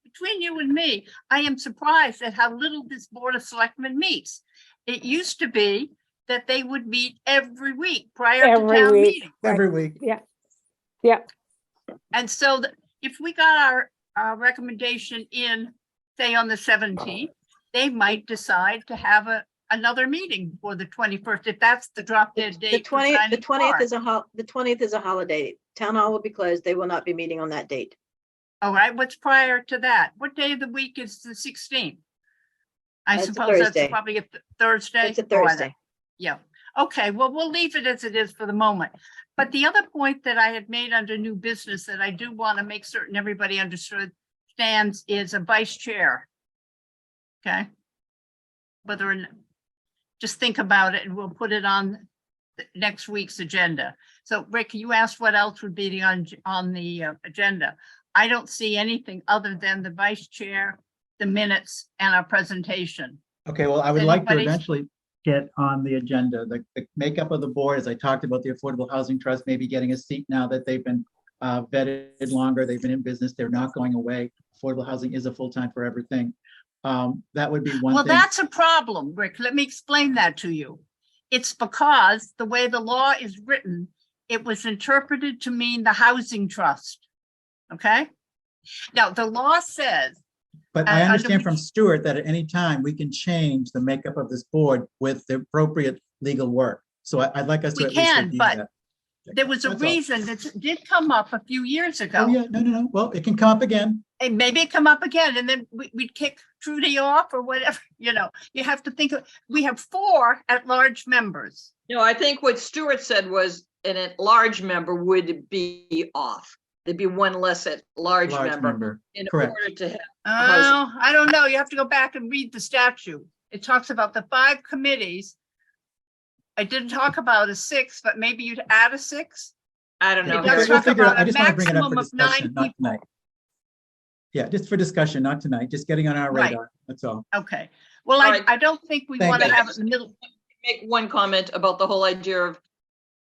between you and me, I am surprised at how little this Board of Selectmen meets. It used to be that they would meet every week prior to Every town week. meeting. Every week. Yeah, And so if we got our recommendation in, say, on the 17th, they might decide to have another meeting for the 21st, if that's the drop dead The date. for 20th, the signing 20th warrant. is the 20th is a holiday. Town hall will be closed. They will not be meeting on that date. All right, what's prior to that? What day of the week is the 16th? I It's a suppose that's Thursday. probably a Thursday. It's a Oh, I Thursday. don't- Yeah, okay, well, we'll leave it as it is for the moment. But the other point that I had made under new business that I do want to make certain everybody understands is a vice chair. Okay? Whether, or not- just think about it and we'll put it on next week's agenda. So Rick, you asked what else would be on the agenda. I don't see anything other than the vice chair, the minutes, and our presentation. Okay, well, I would like to Anybody- eventually get on the agenda, the makeup of the board, as I talked about the Affordable Housing Trust, maybe getting a seat now that they've been vetted longer, they've been in business, they're not going away. Affordable housing is a full-time forever thing. That would be one Well, thing. that's a problem, Rick. Let me explain that to you. It's because the way the law is written, it was interpreted to mean the housing trust. Okay? Now, the law says, But I under understand from which- Stuart that at any time we can change the makeup of this board with the appropriate legal work. So I'd like us to We at least can, review but that. there was a That's all. reason that did come up a few years ago. Oh, yeah, no. Well, it can come up again. And maybe it come up again, and then we'd kick Trudy off or whatever, you have to think of, we have 4 at-large members. No, I think what Stuart said was an at-large member would be off. There'd be one less at-large Large member member. in Correct. order to have. Oh, I don't know. You have to go back and read the statute. It talks about the 5 committees. I didn't talk about a 6th, but maybe you'd add a 6th. I don't know. It does We'll talk figure it out. about I a just want to bring it up for maximum of 9 discussion, not people. tonight. Yeah, just for discussion, not tonight, just getting on our Right. radar, that's all. Okay. Well, All right. I don't think we Thank want to you. have it in the middle. Make one comment about the whole idea of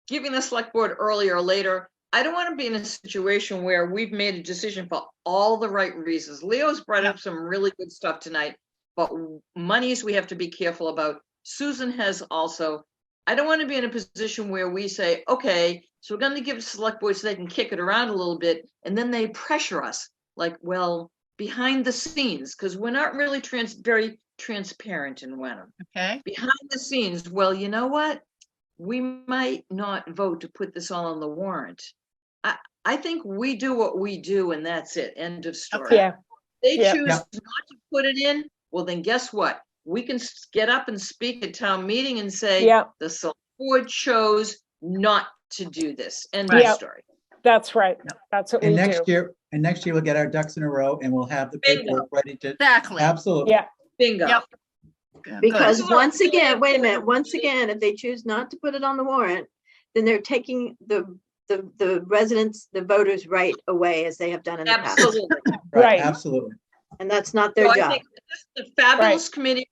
giving the select board earlier or later. I don't want to be in a situation where we've made a decision for all the right reasons. Leo's brought up some really good stuff tonight, but monies we have to be careful about. Susan has also. I don't want to be in a position where we say, okay, so we're going to give the select board so they can kick it around a little bit, and then they pressure us like, well, behind the scenes, because we're not really very transparent in Wenham. Okay. Behind the scenes, well, you know what? We might not vote to put this all on the warrant. I think we do what we do and that's it. End of story. yeah, They Yeah. choose Yeah. not to put it in, well, then guess what? We can get up and speak at town meeting and say, yeah, the select board chose not to do this. End Right. of Yeah. story. that's right. That's what we And do. next year we'll get our ducks in a row and we'll have the Bingo. paperwork ready to, Exactly. absolutely. Yeah, Bingo. Yep. Good. Because Good. once again, wait a minute, once again, if they choose not to put it on the warrant, then they're taking the residents, the voters' right away as they have done in the past. Absolutely. Right. Absolutely. And that's not So their I job. think this is a fabulous committee.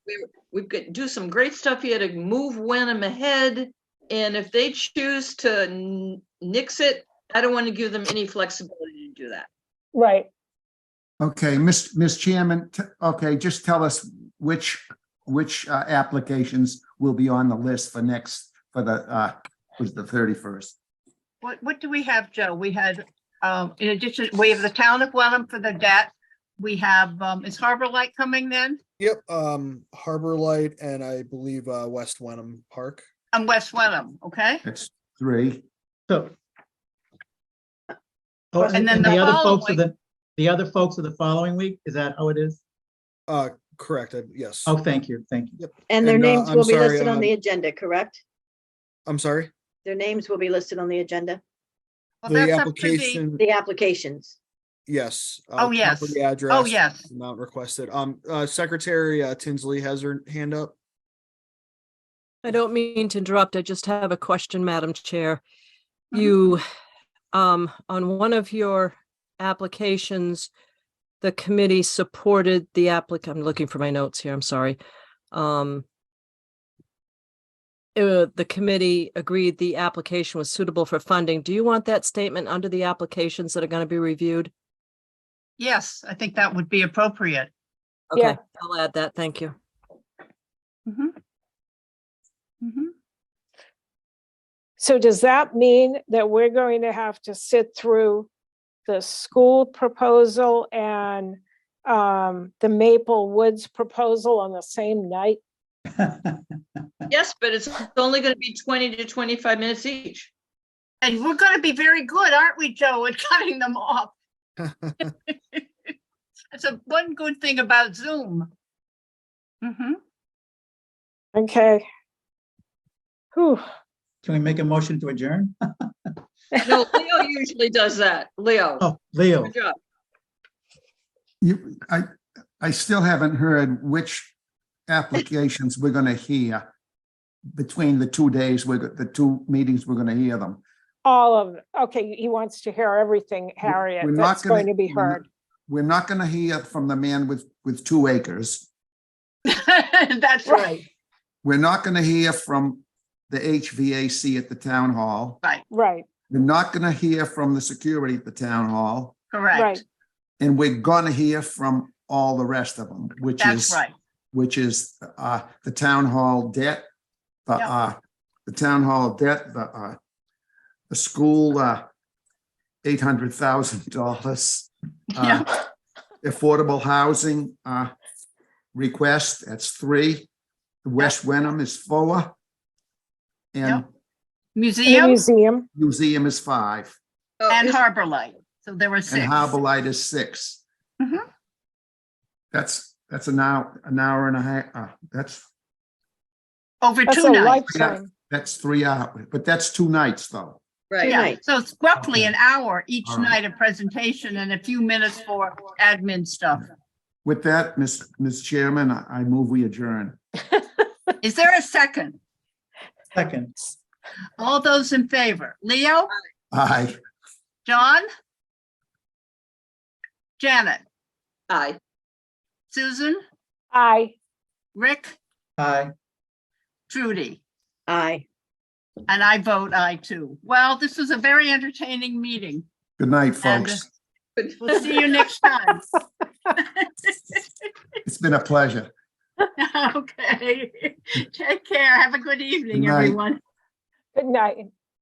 We've got do some great stuff here to move Wenham ahead. And if they choose to nix it, I don't want to give them any flexibility to do that. right. Okay, Ms. Chairman, okay, just tell us which applications will be on the list for the 31st. What do we have, Joe? We had, in addition, we have the town of Wenham for the debt. We have, is Harbor Light coming then? Yep, Harbor Light and I believe West Wenham Park. And West Wenham, okay? That's 3. So. Oh, And then and the the other folks following- are the other folks are the following week, is that how it is? Correct, yes. Oh, thank you. And their and, names I'm will be sorry, listed on the agenda, correct? I'm sorry, Their names will be listed on the agenda, Well, the that's up to application, the applications. yes. Oh, yes. property Address. Oh, yes. Amount requested. Secretary Tinsley has her hand up. I don't mean to interrupt. I just have a question, Madam Chair. You on one of your applications, the committee supported the applicant. I'm looking for my notes here. I'm sorry. The committee agreed the application was suitable for funding. Do you want that statement under the applications that are going to be reviewed? Yes, I think that would be appropriate. Okay, Yeah. I'll add that. Thank you. Mhm. Mhm. So does that mean that we're going to have to sit through the school proposal and the Maple Woods proposal on the same night? Yes, but it's only gonna be 20 to 25 minutes each. And we're gonna be very good, aren't we, Joe, at cutting them off? That's one good thing about Zoom. Mhm. Okay. Whew. Can we make a motion to adjourn? No, Leo usually does that. Leo, Oh, Leo, good job. I still haven't heard which applications we're gonna hear between the 2 days, the 2 meetings, we're gonna hear them. All of, okay, he wants to hear everything, Harriet, We're not that's going gonna- to be heard. We're not gonna hear from the man with 2 acres. That's right, We're not gonna hear from the HVAC at the town hall. Right, We're not gonna hear from the security at the town hall. right. correct. And we're gonna hear from all the rest of them, which That's is, right. the town hall debt, Yep. the town hall debt, the school, $800,000. Yeah, Affordable housing, request, that's 3. West Wenham is 4. And Yep. And the museum museum, museum is 5. Oh, and is- Harbor Light. So there were And 6. Harbor Light is 6. Mhm. That's an hour and a half, that's Over that's 2 a nights. lifetime. 3 hours, but that's 2 nights though. Right. Yeah, Right. so it's roughly an hour each All right. night of presentation and a few minutes for admin stuff. With that, Ms. Chairman, I move we adjourn. Is there a second? second. All those in favor? Leo? Aye. John? Janet? Aye. Susan? Aye. Rick? Aye. Trudy? Aye. And I vote aye too. Well, this was a very entertaining meeting. Good night, And, folks. We'll see you next time. It's been a pleasure. Okay. Take care. Have a good evening, Good night. everyone. Good night.